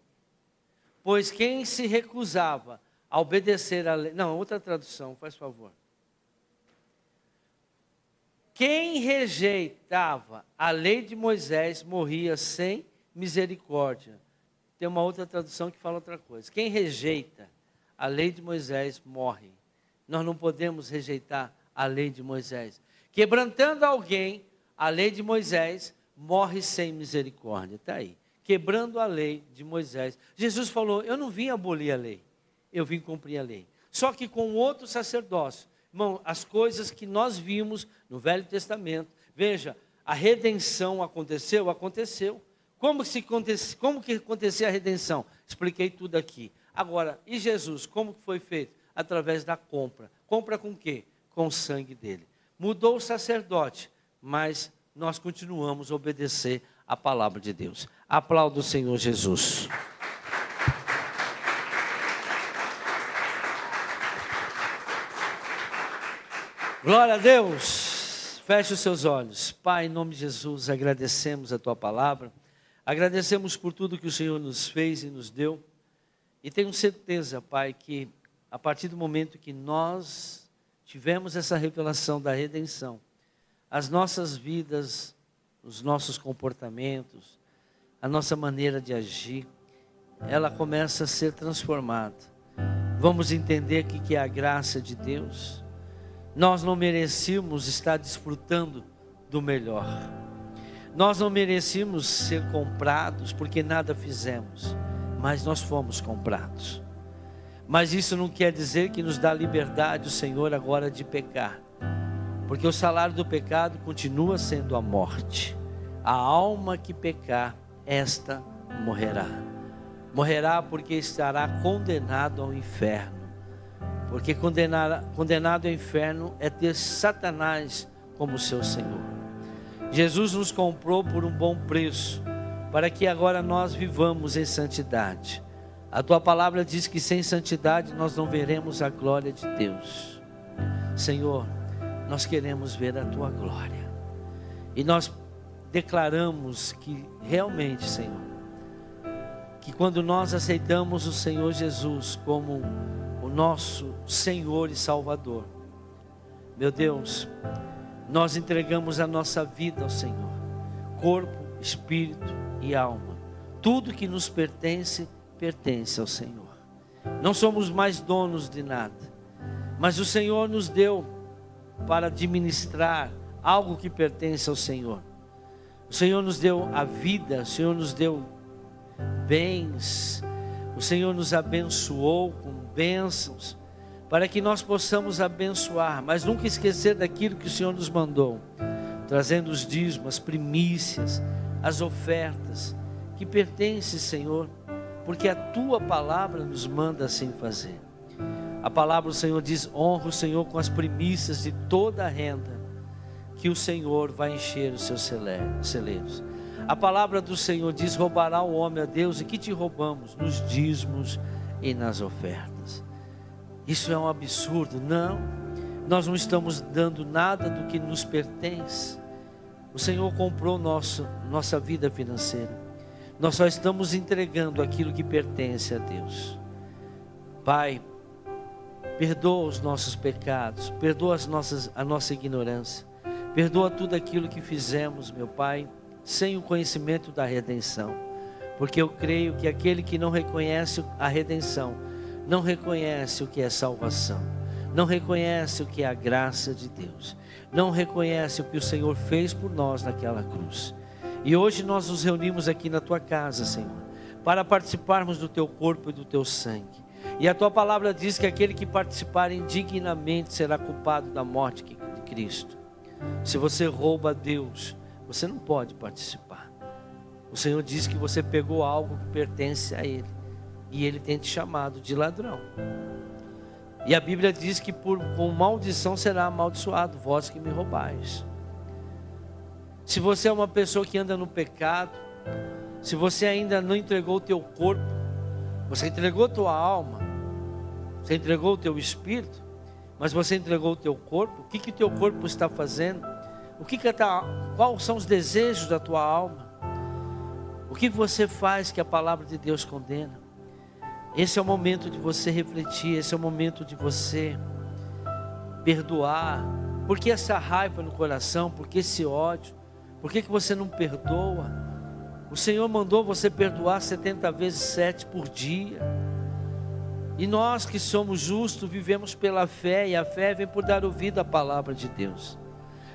S1: Pois quem se recusava a obedecer à lei... Não, outra tradução, faz favor. Quem rejeitava a lei de Moisés morria sem misericórdia. Tem uma outra tradução que fala outra coisa. Quem rejeita a lei de Moisés morre. Nós não podemos rejeitar a lei de Moisés. Quebrantando alguém, a lei de Moisés, morre sem misericórdia. Está aí. Quebrando a lei de Moisés. Jesus falou, eu não vim abolir a lei, eu vim cumprir a lei. Só que com outro sacerdócio. Irmão, as coisas que nós vimos no Velho Testamento, veja, a redenção aconteceu? Aconteceu. Como que acontecia a redenção? Expliquei tudo aqui. Agora, e Jesus, como que foi feito? Através da compra. Compra com o quê? Com o sangue dele. Mudou o sacerdote, mas nós continuamos a obedecer a palavra de Deus. Aplauda o Senhor Jesus. Glória a Deus. Feche os seus olhos. Pai, em nome de Jesus, agradecemos a tua palavra. Agradecemos por tudo que o Senhor nos fez e nos deu. E tenho certeza, Pai, que a partir do momento que nós tivemos essa revelação da redenção, as nossas vidas, os nossos comportamentos, a nossa maneira de agir, ela começa a ser transformada. Vamos entender que é a graça de Deus. Nós não merecíamos estar desfrutando do melhor. Nós não merecíamos ser comprados porque nada fizemos, mas nós fomos comprados. Mas isso não quer dizer que nos dá liberdade o Senhor agora de pecar, porque o salário do pecado continua sendo a morte. A alma que pecar, esta morrerá. Morrerá porque estará condenado ao inferno. Porque condenado ao inferno é ter Satanás como seu Senhor. Jesus nos comprou por um bom preço, para que agora nós vivamos em santidade. A tua palavra diz que sem santidade nós não veremos a glória de Deus. Senhor, nós queremos ver a tua glória. E nós declaramos que realmente, Senhor, que quando nós aceitamos o Senhor Jesus como o nosso Senhor e Salvador, meu Deus, nós entregamos a nossa vida ao Senhor, corpo, espírito e alma. Tudo que nos pertence, pertence ao Senhor. Não somos mais donos de nada, mas o Senhor nos deu para administrar algo que pertence ao Senhor. O Senhor nos deu a vida, o Senhor nos deu bens, o Senhor nos abençoou com bênçãos, para que nós possamos abençoar, mas nunca esquecer daquilo que o Senhor nos mandou, trazendo os dízimos, as primícias, as ofertas, que pertencem, Senhor, porque a tua palavra nos manda assim fazer. A palavra do Senhor diz, honra o Senhor com as primícias de toda a renda, que o Senhor vai encher os seus celeiros. A palavra do Senhor diz, roubará o homem a Deus, e que te roubamos? Nos dízimos e nas ofertas. Isso é um absurdo? Não. Nós não estamos dando nada do que nos pertence. O Senhor comprou nossa vida financeira. Nós só estamos entregando aquilo que pertence a Deus. Pai, perdoa os nossos pecados, perdoa a nossa ignorância, perdoa tudo aquilo que fizemos, meu Pai, sem o conhecimento da redenção. Porque eu creio que aquele que não reconhece a redenção, não reconhece o que é salvação, não reconhece o que é a graça de Deus, não reconhece o que o Senhor fez por nós naquela cruz. E hoje nós nos reunimos aqui na Tua casa, Senhor, para participarmos do Teu corpo e do Teu sangue. E a Tua palavra diz que aquele que participar indignamente será culpado da morte de Cristo. Se você rouba a Deus, você não pode participar. O Senhor diz que você pegou algo que pertence a Ele, e Ele tem te chamado de ladrão. E a Bíblia diz que com maldição será amaldiçoado vós que me roubais. Se você é uma pessoa que anda no pecado, se você ainda não entregou o teu corpo, você entregou a tua alma, você entregou o teu espírito, mas você entregou o teu corpo, o que o teu corpo está fazendo? Quais são os desejos da tua alma? O que você faz que a palavra de Deus condena? Esse é o momento de você refletir, esse é o momento de você perdoar. Por que essa raiva no coração? Por que esse ódio? Por que você não perdoa? O Senhor mandou você perdoar 70 vezes 7 por dia. E nós que somos justos vivemos pela fé, e a fé vem por dar ouvido à palavra de Deus.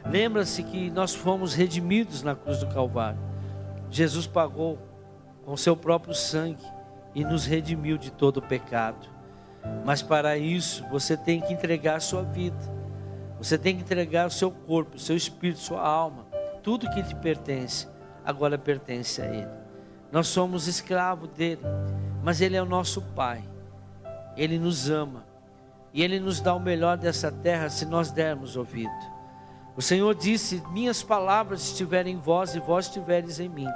S1: Lembra-se que nós fomos redimidos na cruz do Calvário. Jesus pagou com seu próprio sangue e nos redimiu de todo o pecado. Mas para isso você tem que entregar a sua vida, você tem que entregar o seu corpo, o seu espírito, sua alma. Tudo que te pertence agora pertence a Ele. Nós somos escravos dele, mas Ele é o nosso Pai. Ele nos ama e Ele nos dá o melhor dessa terra se nós dermos ouvido. O Senhor disse: minhas palavras estiverem em vós e vós estiveres em mim,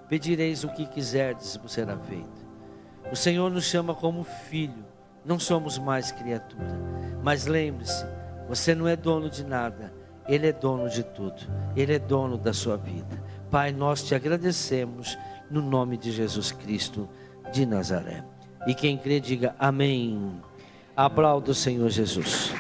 S1: pedireis o que quiserdes e vos será feito. O Senhor nos chama como filho, não somos mais criatura. Mas lembre-se, você não é dono de nada, Ele é dono de tudo, Ele é dono da sua vida. Pai, nós te agradecemos no nome de Jesus Cristo de Nazaré. E quem crê diga amém. Aplauda o Senhor Jesus.